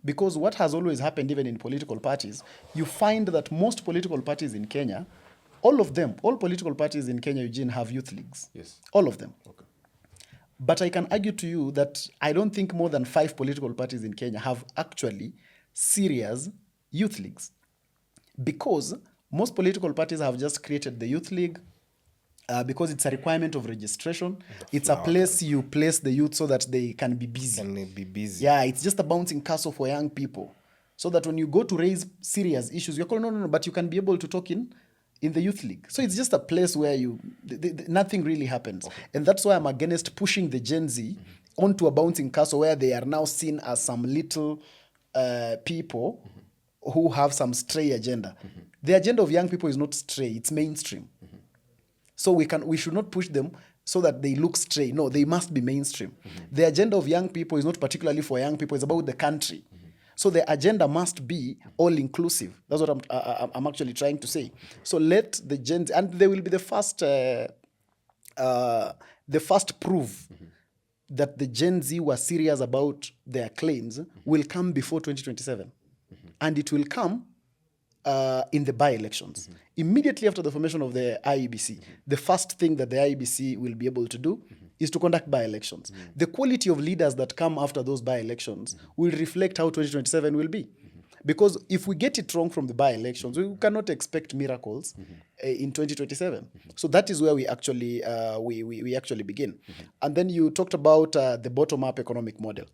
Because what has always happened even in political parties, you find that most political parties in Kenya, all political parties in Kenya, Eugyne, have youth leagues. Yes. All of them. But I can argue to you that I don't think more than 5 political parties in Kenya have actually serious youth leagues. Because most political parties have just created the youth league because it's a requirement of registration. It's a place you place the youth so that they can be busy. Yeah, it's just a bouncing castle for young people. So that when you go to raise serious issues, you're calling, no, but you can be able to talk in the youth league. So it's just a place where nothing really happens. And that's why I'm against pushing the Gen Z onto a bouncing castle where they are now seen as some little people who have some stray agenda. The agenda of young people is not stray, it's mainstream. So we should not push them so that they look stray. No, they must be mainstream. The agenda of young people is not particularly for young people, it's about the country. So the agenda must be all-inclusive. That's what I'm actually trying to say. So let the Gen Z, and they will be the first proof that the Gen Z were serious about their claims will come before 2027. And it will come in the by-elections. Immediately after the formation of the IEBC, the first thing that the IEBC will be able to do is to conduct by-elections. The quality of leaders that come after those by-elections will reflect how 2027 will be. Because if we get it wrong from the by-elections, we cannot expect miracles in 2027. So that is where we actually we actually begin. And then you talked about the bottom-up economic model.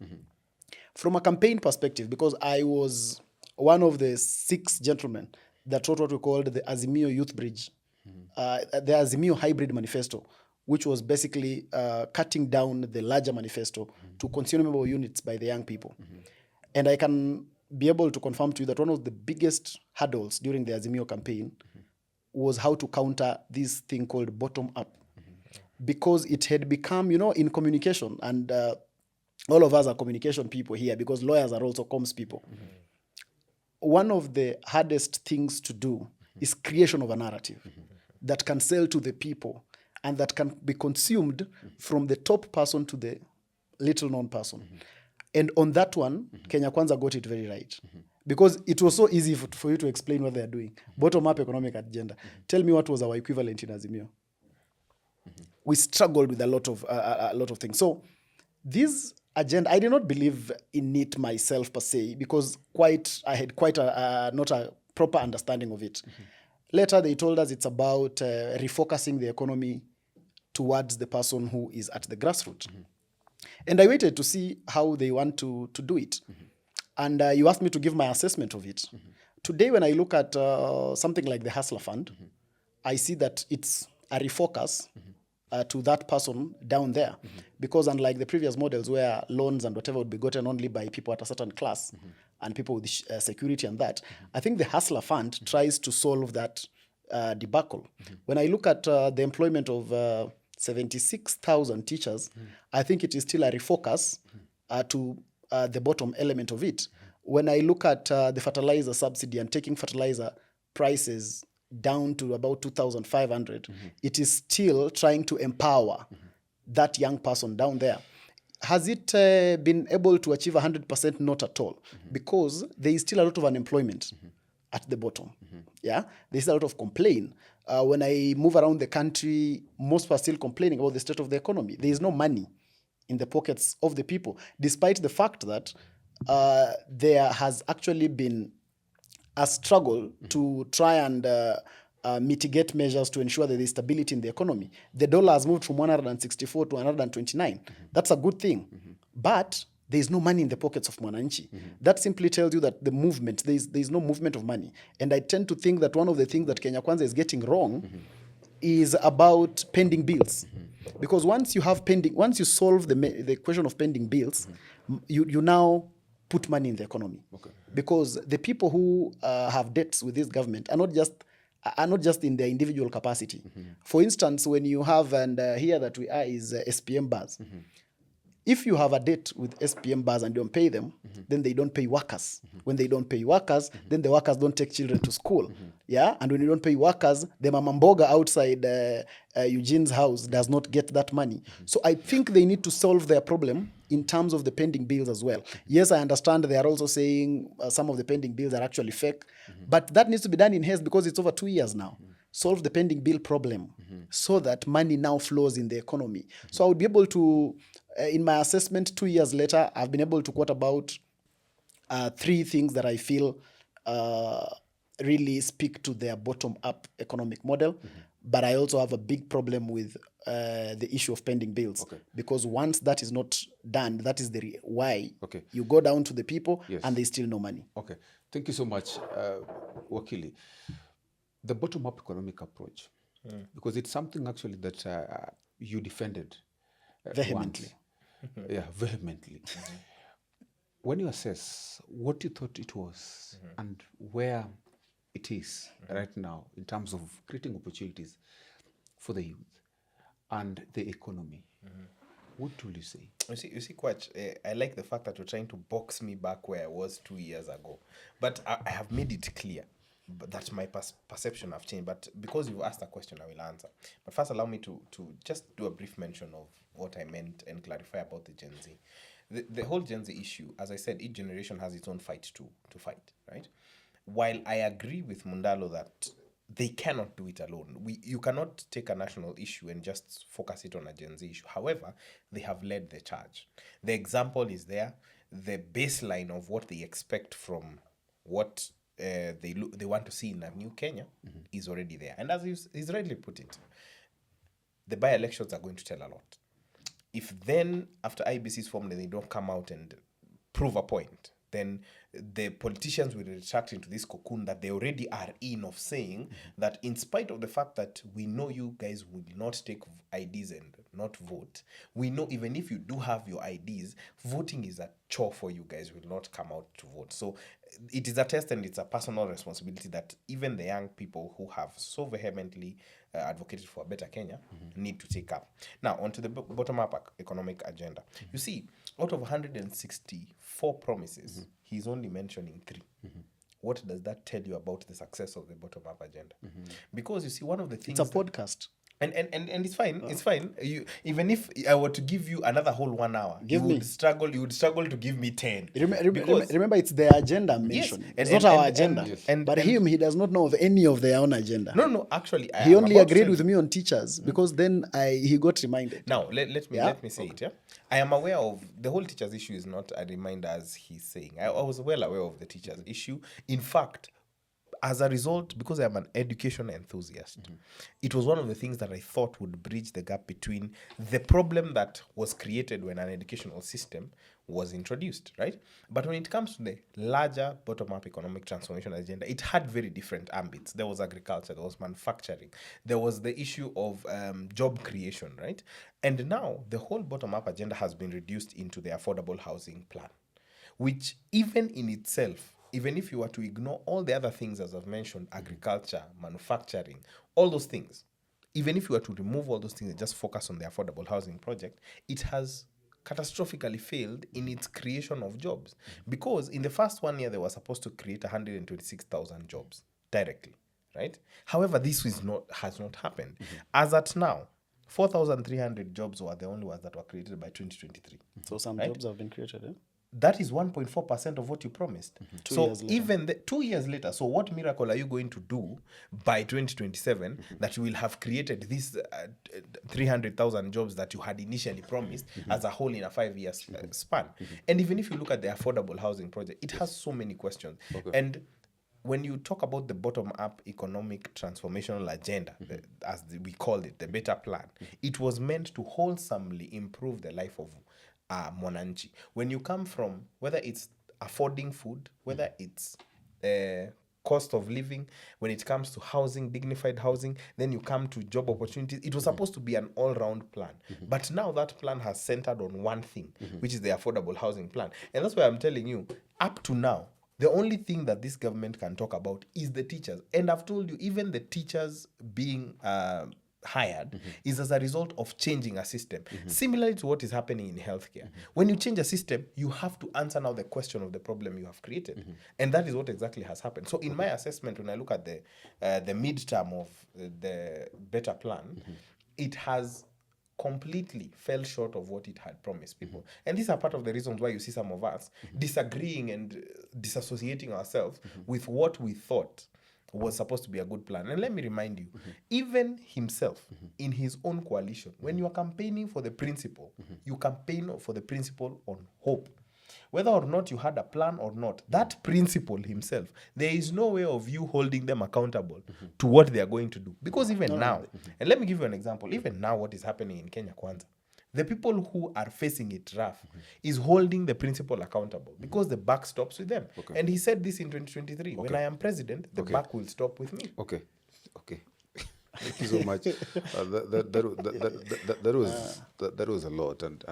From a campaign perspective, because I was one of the 6 gentlemen that wrote what we called the Azimio Youth Bridge, the Azimio Hybrid Manifesto, which was basically cutting down the larger manifesto to consumable units by the young people. And I can be able to confirm to you that one of the biggest hurdles during the Azimio campaign was how to counter this thing called bottom-up. Because it had become, in communication, and all of us are communication people here because lawyers are also comms people. One of the hardest things to do is creation of a narrative that can sell to the people and that can be consumed from the top person to the little known person. And on that one, Kenya Kwanza got it very right. Because it was so easy for you to explain what they're doing. Bottom-up economic agenda. Tell me what was our equivalent in Azimio. We struggled with a lot of things. So this agenda, I did not believe in it myself per se, because I had quite not a proper understanding of it. Later, they told us it's about refocusing the economy towards the person who is at the grassroots. And I waited to see how they want to do it. And you asked me to give my assessment of it. Today, when I look at something like the Hustler Fund, I see that it's a refocus to that person down there. Because unlike the previous models where loans and whatever would be gotten only by people at a certain class and people with security and that, I think the Hustler Fund tries to solve that debacle. When I look at the employment of 76,000 teachers, I think it is still a refocus to the bottom element of it. When I look at the fertilizer subsidy and taking fertilizer prices down to about 2,500, it is still trying to empower that young person down there. Has it been able to achieve 100%? Not at all, because there is still a lot of unemployment at the bottom. Yeah, there's a lot of complaint. When I move around the country, most people are still complaining about the state of the economy. There is no money in the pockets of the people, despite the fact that there has actually been a struggle to try and mitigate measures to ensure that there is stability in the economy. The dollar has moved from 164 to 129. That's a good thing. But there is no money in the pockets of Mwananchi. That simply tells you that the movement, there is no movement of money. And I tend to think that one of the things that Kenya Kwanza is getting wrong is about pending bills. Because once you solve the question of pending bills, you now put money in the economy. Okay. Because the people who have debts with this government are not just in their individual capacity. For instance, when you have, and here that we are is SPM bars. If you have a debt with SPM bars and don't pay them, then they don't pay workers. When they don't pay workers, then the workers don't take children to school. Yeah, and when you don't pay workers, the mama mboga outside Eugene's house does not get that money. So I think they need to solve their problem in terms of the pending bills as well. Yes, I understand they are also saying some of the pending bills are actually fake, but that needs to be done in haste because it's over 2 years now. Solve the pending bill problem so that money now flows in the economy. So I would be able to, in my assessment 2 years later, I've been able to quote about 3 things that I feel really speak to their bottom-up economic model. But I also have a big problem with the issue of pending bills. Okay. Because once that is not done, that is the why. Okay. You go down to the people and there's still no money. Okay. Thank you so much, Wakili. The bottom-up economic approach, because it's something actually that you defended vehemently. Yeah, vehemently. When you assess what you thought it was and where it is right now in terms of creating opportunities for the youth and the economy, what will you say? You see, Kwach, I like the fact that you're trying to box me back where I was 2 years ago. But I have made it clear that my perception have changed. But because you've asked a question, I will answer. But first, allow me to just do a brief mention of what I meant and clarify about the Gen Z. The whole Gen Z issue, as I said, each generation has its own fight to fight, right? While I agree with Mundalo that they cannot do it alone. You cannot take a national issue and just focus it on a Gen Z issue. However, they have led the charge. The example is there. The baseline of what they expect from what they want to see in a new Kenya is already there. And as he's rightly put it, the by-elections are going to tell a lot. If then, after IBC is formed, and they don't come out and prove a point, then the politicians will retract into this cocoon that they already are in of saying that in spite of the fact that we know you guys will not take IDs and not vote, we know even if you do have your IDs, voting is a chore for you guys, will not come out to vote. So it is a test and it's a personal responsibility that even the young people who have so vehemently advocated for a better Kenya need to take up. Now, onto the bottom-up economic agenda. You see, out of 164 promises, he's only mentioning 3. What does that tell you about the success of the bottom-up agenda? Because you see, one of the things... It's a podcast. And it's fine. It's fine. Even if I were to give you another whole 1 hour, you would struggle to give me 10. Remember, it's their agenda mentioned. Yes, it's not our agenda. But he does not know of any of their own agenda. No, actually, he only agreed with me on teachers because then he got reminded. Now, let me say it. Yeah, I am aware of the whole teachers issue is not a reminder as he's saying. I was well aware of the teachers issue. In fact, as a result, because I'm an education enthusiast, it was one of the things that I thought would bridge the gap between the problem that was created when an educational system was introduced, right? But when it comes to the larger bottom-up economic transformation agenda, it had very different ambits. There was agriculture, there was manufacturing, there was the issue of job creation, right? And now the whole bottom-up agenda has been reduced into the affordable housing plan, which even in itself, even if you were to ignore all the other things, as I've mentioned, agriculture, manufacturing, all those things, even if you were to remove all those things and just focus on the affordable housing project, it has catastrophically failed in its creation of jobs. Because in the first 1 year, they were supposed to create 126,000 jobs directly, right? However, this has not happened. As at now, 4,300 jobs were the only ones that were created by 2023. So some jobs have been created, eh? That is 1.4% of what you promised. 2 years later. Even 2 years later, so what miracle are you going to do by 2027 that you will have created these 300,000 jobs that you had initially promised as a whole in a 5-year span? And even if you look at the affordable housing project, it has so many questions. And when you talk about the bottom-up economic transformational agenda, we called it, the better plan, it was meant to wholesomely improve the life of Mwananchi. When you come from, whether it's affording food, whether it's cost of living, when it comes to housing, dignified housing, then you come to job opportunities. It was supposed to be an all-round plan. But now that plan has centered on one thing, which is the affordable housing plan. And that's why I'm telling you, up to now, the only thing that this government can talk about is the teachers. And I've told you, even the teachers being hired is as a result of changing a system. Similarly to what is happening in healthcare. When you change a system, you have to answer now the question of the problem you have created. And that is what exactly has happened. So in my assessment, when I look at the midterm of the better plan, it has completely fell short of what it had promised people. And these are part of the reasons why you see some of us disagreeing and disassociating ourselves with what we thought was supposed to be a good plan. And let me remind you, even himself, in his own coalition, when you are campaigning for the principle, you campaign for the principle on hope. Whether or not you had a plan or not, that principle himself, there is no way of you holding them accountable to what they are going to do. Because even now, and let me give you an example, even now what is happening in Kenya Kwanza, the people who are facing it rough is holding the principle accountable because the buck stops with them. And he said this in 2023, when I am president, the buck will stop with me. Okay. Thank you so much. That was a lot. And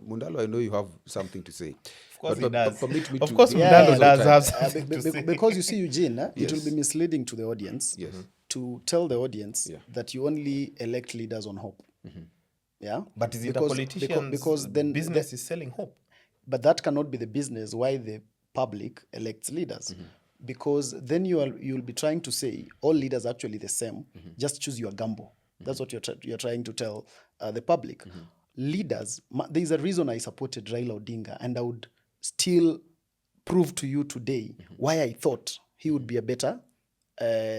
Mundalo, I know you have something to say. Of course he does. Of course Mundalo does have something to say. Because you see, Eugyne, it will be misleading to the audience to tell the audience that you only elect leaders on hope. Yeah, but is it a politician's because then business is selling hope? But that cannot be the business why the public elects leaders. Because then you'll be trying to say all leaders are actually the same. Just choose your gamble. That's what you're trying to tell the public. Leaders, there's a reason I supported Raila Odinga, and I would still prove to you today why I thought he would be a better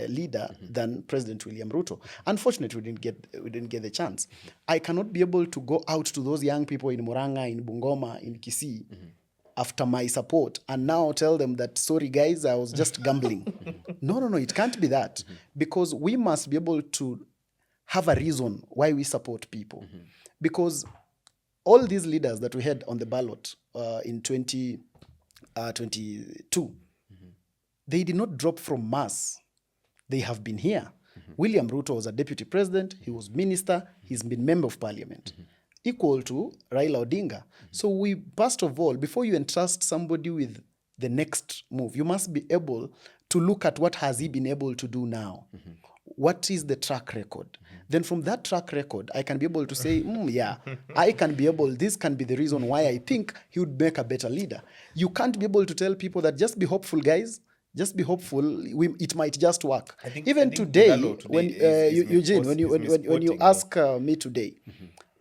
leader than President William Ruto. Unfortunately, we didn't get the chance. I cannot be able to go out to those young people in Murang'a, in Bungoma, in Kisii, after my support and now tell them that, sorry guys, I was just gambling. No, it can't be that. Because we must be able to have a reason why we support people. Because all these leaders that we had on the ballot in 2022, they did not drop from Mars. They have been here. William Ruto was a deputy president. He was minister. He's been member of parliament. Equal to Raila Odinga. So we, first of all, before you entrust somebody with the next move, you must be able to look at what has he been able to do now. What is the track record? Then from that track record, I can be able to say, I can be able, this can be the reason why I think he would make a better leader. You can't be able to tell people that just be hopeful, guys. Just be hopeful. It might just work. I think today, when Eugyne, when you ask me today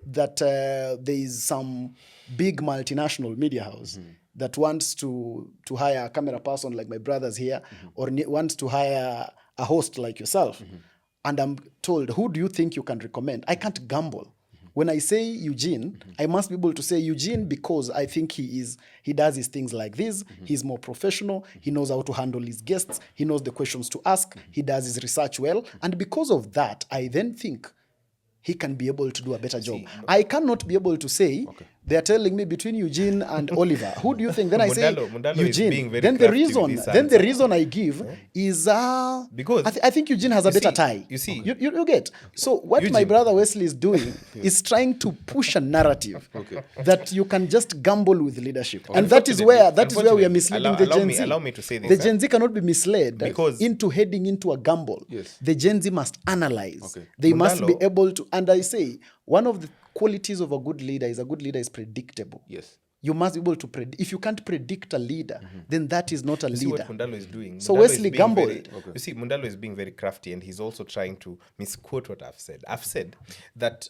that there is some big multinational media house that wants to hire a camera person like my brothers here, or wants to hire a host like yourself, and I'm told, who do you think you can recommend? I can't gamble. When I say Eugyne, I must be able to say Eugyne because I think he does his things like this. He's more professional. He knows how to handle his guests. He knows the questions to ask. He does his research well. And because of that, I then think he can be able to do a better job. I cannot be able to say, they're telling me between Eugyne and Oliver. Who do you think? Then I say Eugyne. Then the reason I give is because I think Eugyne has a better tie. You see, you get. So what Eugyne, my brother Wesley is doing is trying to push a narrative that you can just gamble with leadership, and that is where we are misleading the Gen Z. Allow me to say this. The Gen Z cannot be misled into heading into a gamble. The Gen Z must analyze. They must be able to. And I say one of the qualities of a good leader is predictable. Yes. You must be able to predict. If you can't predict a leader, then that is not a leader. See what Mundalo is doing. So Wesley gambled. You see, Mundalo is being very crafty, and he's also trying to misquote what I've said. I've said that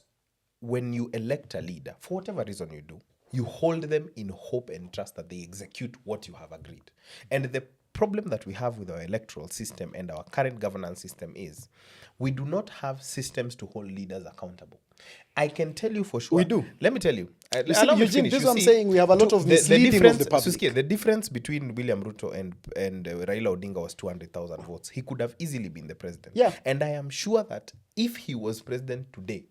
when you elect a leader, for whatever reason you do, you hold them in hope and trust that they execute what you have agreed. And the problem that we have with our electoral system and our current governance system is we do not have systems to hold leaders accountable. I can tell you for sure. We do. Let me tell you. You see, Eugene, this is what I'm saying. We have a lot of misleading of the public. Suski, the difference between William Ruto and Raila Odinga was 200,000 votes. He could have easily been the president. Yeah. And I am sure that if he was president today,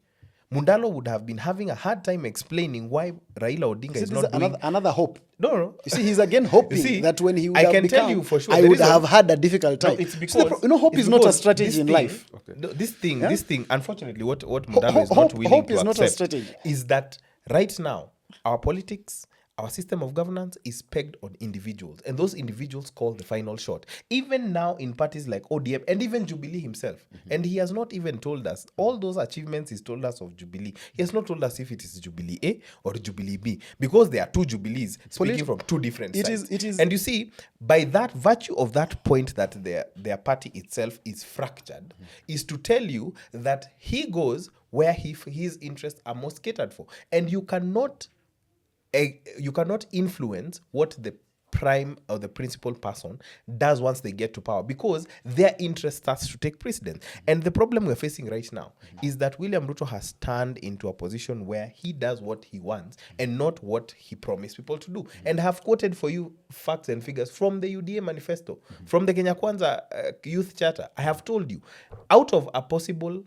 Mundalo would have been having a hard time explaining why Raila Odinga is not doing... Another hope. No. You see, he's again hoping that when he would have become, tell you for sure, I would have had a difficult time. No, it's because... hope is not a strategy in life. Okay. No, this thing, unfortunately, what Mundalo is not willing hope to is accept not a strategy. is that right now, our politics, our system of governance is pegged on individuals, and those individuals call the final shot. Even now in parties like ODM and even Jubilee himself, and he has not even told us all those achievements he's told us of Jubilee. He has not told us if it is Jubilee A or Jubilee B, because there are two Jubilees speaking from two different sides. It is, and you see, by that virtue of that point that their party itself is fractured, is to tell you that he goes where his interests are most catered for, and you cannot influence what the prime or the principal person does once they get to power, because their interest starts to take precedence. And the problem we're facing right now is that William Ruto has turned into a position where he does what he wants and not what he promised people to do. And I have quoted for you facts and figures from the UDA manifesto, from the Kenya Kwanza Youth Charter. I have told you, out of a possible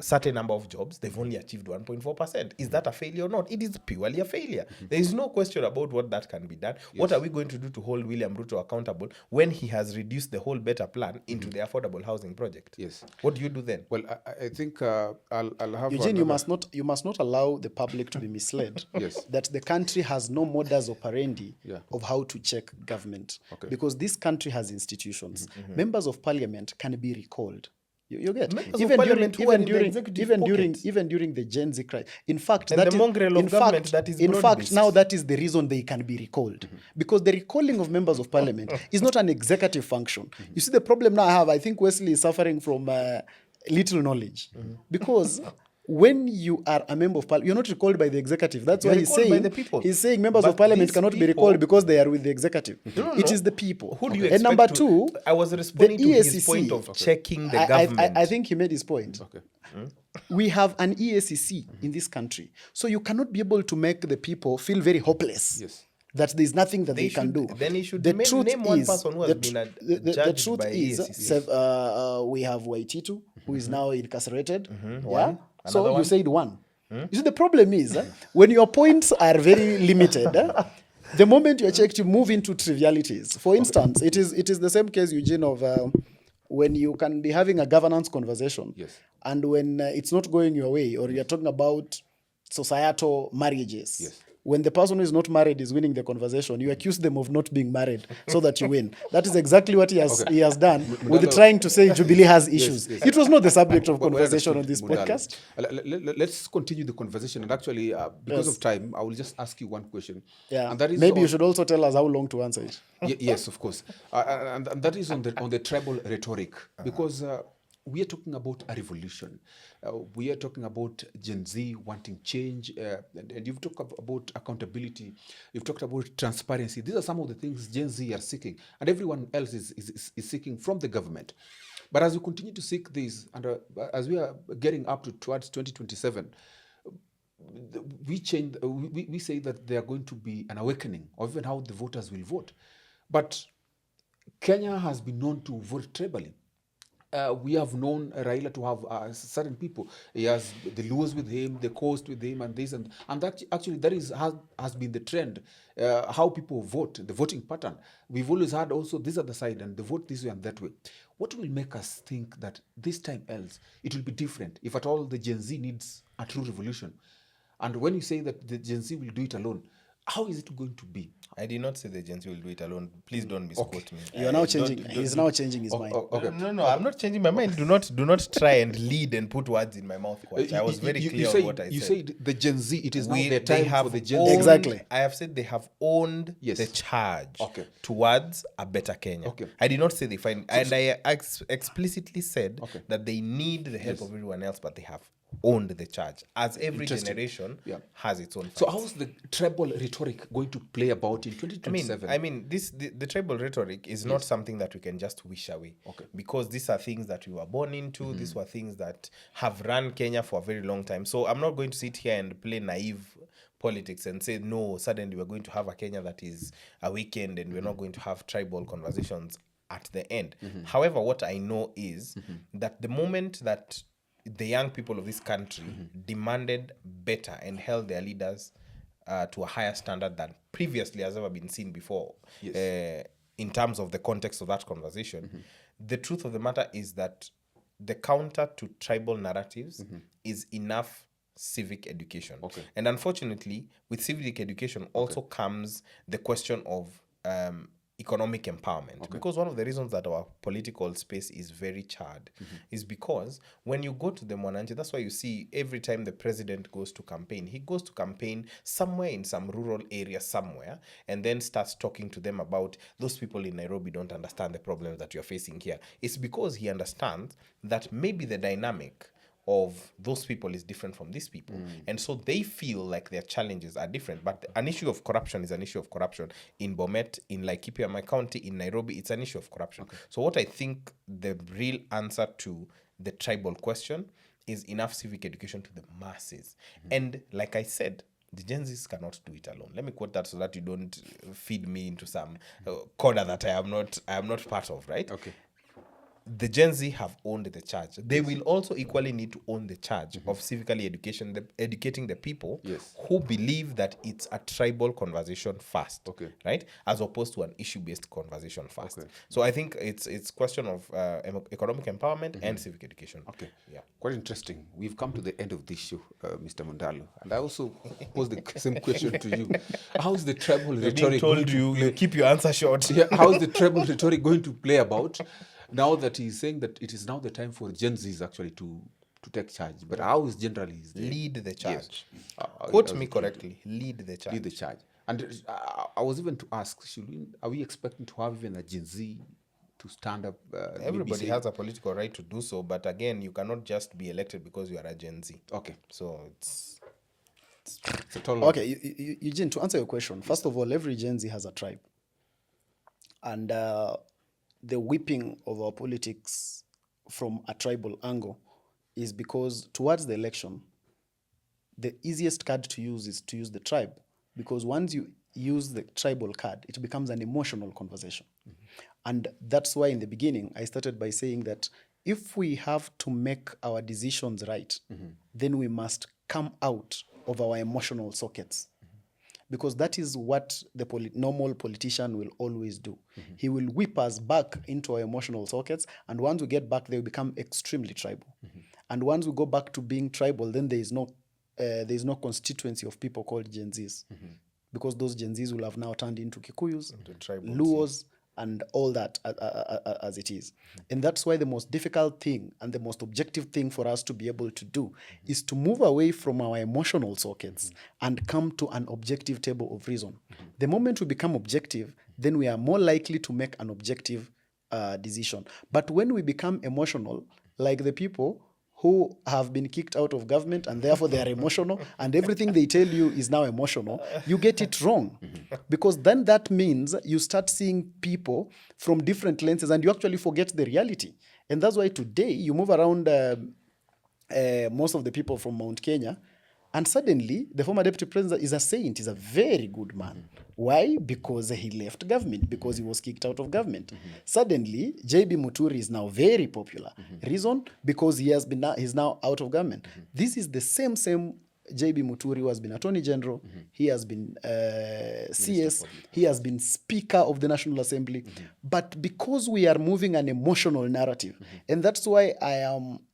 certain number of jobs, they've only achieved 1.4%. Is that a failure or not? It is purely a failure. There is no question about what that can be done. Yes. What are we going to do to hold William Ruto accountable when he has reduced the whole better plan into the affordable housing project? Yes. What do you do then? Well, I think I'll have... Eugyne, you must not allow the public to be misled. Yes. That the country has no modus operandi of how to check government. Okay. Because this country has institutions. Members of parliament can be recalled. You get even during the Gen Z crisis. In fact, and the mongrel of government that is now that is the reason they can be recalled, because the recalling of members of parliament is not an executive function. You see, the problem now I think Wesley is suffering from little knowledge, because when you are a member of parliament, you're not recalled by the executive. That's why he's saying members of parliament cannot be recalled because they are with the executive. It is the people. Who do you and number two, I was responding to his point of checking the government. I think he made his point. Okay. We have an EACC in this country. So you cannot be able to make the people feel very hopeless. Yes. That there's nothing that they can do. Then he should name one person who has been judged by EACC. We have Waititu, who is now incarcerated. One. So you said one. You see, the problem is when your points are very limited, the moment you're checked, you move into trivialities. For instance, it is the same case, Eugyne, of when you can be having a governance conversation, and when it's not going your way, or you're talking about societal marriages. Yes. When the person who is not married is winning the conversation, you accuse them of not being married so that you win. That is exactly what he has done with trying to say Jubilee has issues. Yes. It was not the subject of conversation on this podcast. Let's continue the conversation. And actually, because of time, I will just ask you one question. Yeah. And that is maybe you should also tell us how long to answer it. Yes, of course. And that is on the tribal rhetoric. Because we are talking about a revolution. We are talking about Gen Z wanting change. And you've talked about accountability. You've talked about transparency. These are some of the things Gen Z are seeking. And everyone else is seeking from the government. But as we continue to seek this, and as we are getting up towards 2027, we say that there are going to be an awakening of even how the voters will vote. But Kenya has been known to vote tribally. We have known Raila to have certain people. He has the Luos with him, the Coast with him, and this and that. Actually, that has been the trend. How people vote, the voting pattern. We've always had also this other side, and they vote this way and that way. What will make us think that this time else it will be different? If at all the Gen Z needs a true revolution, and when you say that the Gen Z will do it alone, how is it going to be? I did not say the Gen Z will do it alone. Please don't misquote me. You are now changing. He's now changing his mind. Okay. No, I'm not changing my mind. Do not try and lead and put words in my mouth. I was very clear on what I said. You said the Gen Z. It is now their time for the Gen Z. Exactly. I have said they have owned the charge towards a better Kenya. Okay. I did not say they find, and I explicitly said that they need the help of everyone else, but they have owned the charge, as every Interesting. generation Yeah. has its own So fights. how's the tribal rhetoric going to play about in 2027? I mean, the tribal rhetoric is not something that we can just wish away. Okay. Because these are things that we were born into. These were things that have run Kenya for a very long time. So I'm not going to sit here and play naive politics and say, no, suddenly we're going to have a Kenya that is awakened and we're not going to have tribal conversations at the end. However, what I know is that the moment that the young people of this country demanded better and held their leaders to a higher standard than previously has ever been seen before, in terms of the context of that conversation, the truth of the matter is that the counter to tribal narratives is enough civic education. Okay. And unfortunately, with civic education also comes the question of economic empowerment. Because one of the reasons that our political space is very charred is because when you go to the Mwananchi, that's why you see every time the president goes to campaign, he goes to campaign somewhere in some rural area somewhere and then starts talking to them about those people in Nairobi don't understand the problems that you're facing here. It's because he understands that maybe the dynamic of those people is different from these people. And so they feel like their challenges are different. But an issue of corruption is an issue of corruption. In Bomet, in Laikipia, my county, in Nairobi, it's an issue of corruption. So what I think the real answer to the tribal question is enough civic education to the masses. And like I said, the Gen Zs cannot do it alone. Let me quote that so that you don't feed me into some corner that I am not part of, right? Okay. The Gen Z have owned the charge. They will also equally need to own the charge of civically educating the people who believe that it's a tribal conversation first, right? As opposed to an issue-based conversation first. So I think it's question of economic empowerment and civic education. Okay. Yeah. Quite interesting. We've come to the end of this show, Mr. Mundalo. And I also pose the same question to you. How's the tribal rhetoric going you keep your answer short. how's the tribal rhetoric going to play about now that he's saying that it is now the time for Gen Zs actually to take charge? But how is generally lead the charge? Yes. Quote me correctly. Lead the charge. Lead the charge. And I was even to ask, are we expecting to have even a Gen Z to stand up? Everybody has a political right to do so, but again, you cannot just be elected because you are a Gen Z. Okay. So it's a total Okay, Eugyne, to answer your question, first of all, every Gen Z has a tribe. And the whipping of our politics from a tribal angle is because towards the election, the easiest card to use is to use the tribe. Because once you use the tribal card, it becomes an emotional conversation. And that's why in the beginning, I started by saying that if we have to make our decisions right, then we must come out of our emotional sockets. Because that is what the normal politician will always do. He will whip us back into our emotional sockets, and once we get back, they will become extremely tribal. And once we go back to being tribal, then there is no constituency of people called Gen Zs. Because those Gen Zs will have now turned into Kikuyus, Luos, and all that as it is. And that's why the most difficult thing and the most objective thing for us to be able to do is to move away from our emotional sockets and come to an objective table of reason. The moment we become objective, then we are more likely to make an objective decision. But when we become emotional, like the people who have been kicked out of government and therefore they are emotional and everything they tell you is now emotional, you get it wrong. Because then that means you start seeing people from different lenses and you actually forget the reality. And that's why today you move around most of the people from Mount Kenya and suddenly the former deputy president is a saint, is a very good man. Why? Because he left government, because he was kicked out of government. Suddenly, JB Muturi is now very popular. Reason? Because he's now out of government. This is the same JB Muturi who has been Attorney General, he has been CS, he has been Speaker of the National Assembly. But because we are moving an emotional narrative, and that's why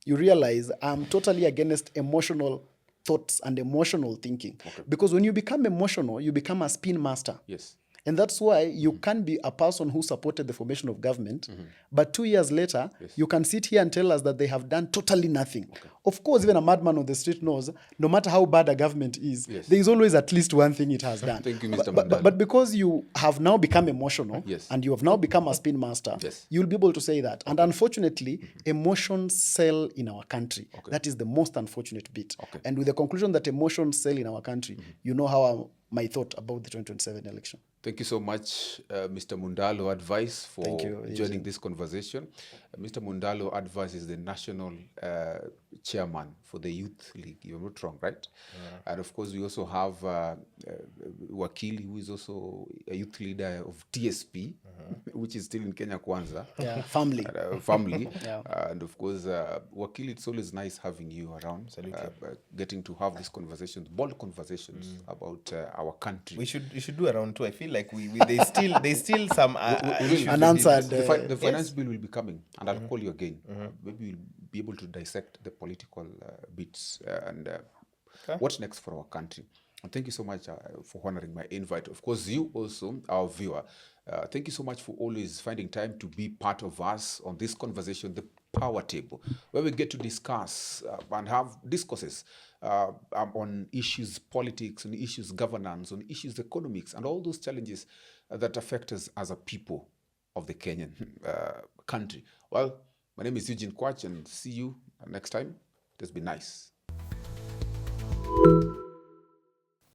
you realize I'm totally against emotional thoughts and emotional thinking. Because when you become emotional, you become a spin master. Yes. And that's why you can be a person who supported the formation of government, but 2 years later, you can sit here and tell us that they have done totally nothing. Of course, even a madman on the street knows, no matter how bad a government is, there is always at least one thing it has done. Thank you, Mr. But because you have now become emotional, and you have now become a spin master, you'll be able to say that. And unfortunately, emotions sell in our country. That is the most unfortunate bit. And with the conclusion that emotions sell in our country, you know how my thought about the 2027 election. Thank you so much, Mr. Mundalo Advice, for joining this conversation. Mr. Mundalo Advice is the national chairman for the Youth League, if I'm not wrong, right? And of course, we also have Wakili, who is also a youth leader of TSP, which is still in Kenya Kwanza. Family. Family. And of course, Wakili, it's always nice having you around, getting to have these conversations, bold conversations about our country. We should do around two. I feel like there's still some unanswered. The finance bill will be coming, and I'll call you again. Maybe we'll be able to dissect the political bits and what's next for our country. And thank you so much for honoring my invite. Of course, you also, our viewer, thank you so much for always finding time to be part of us on this conversation, the Power Table, where we get to discuss and have discourses on issues politics, on issues governance, on issues economics, and all those challenges that affect us as a people of the Kenyan country. Well, my name is Eugyne Kwach, and see you next time. It has been nice.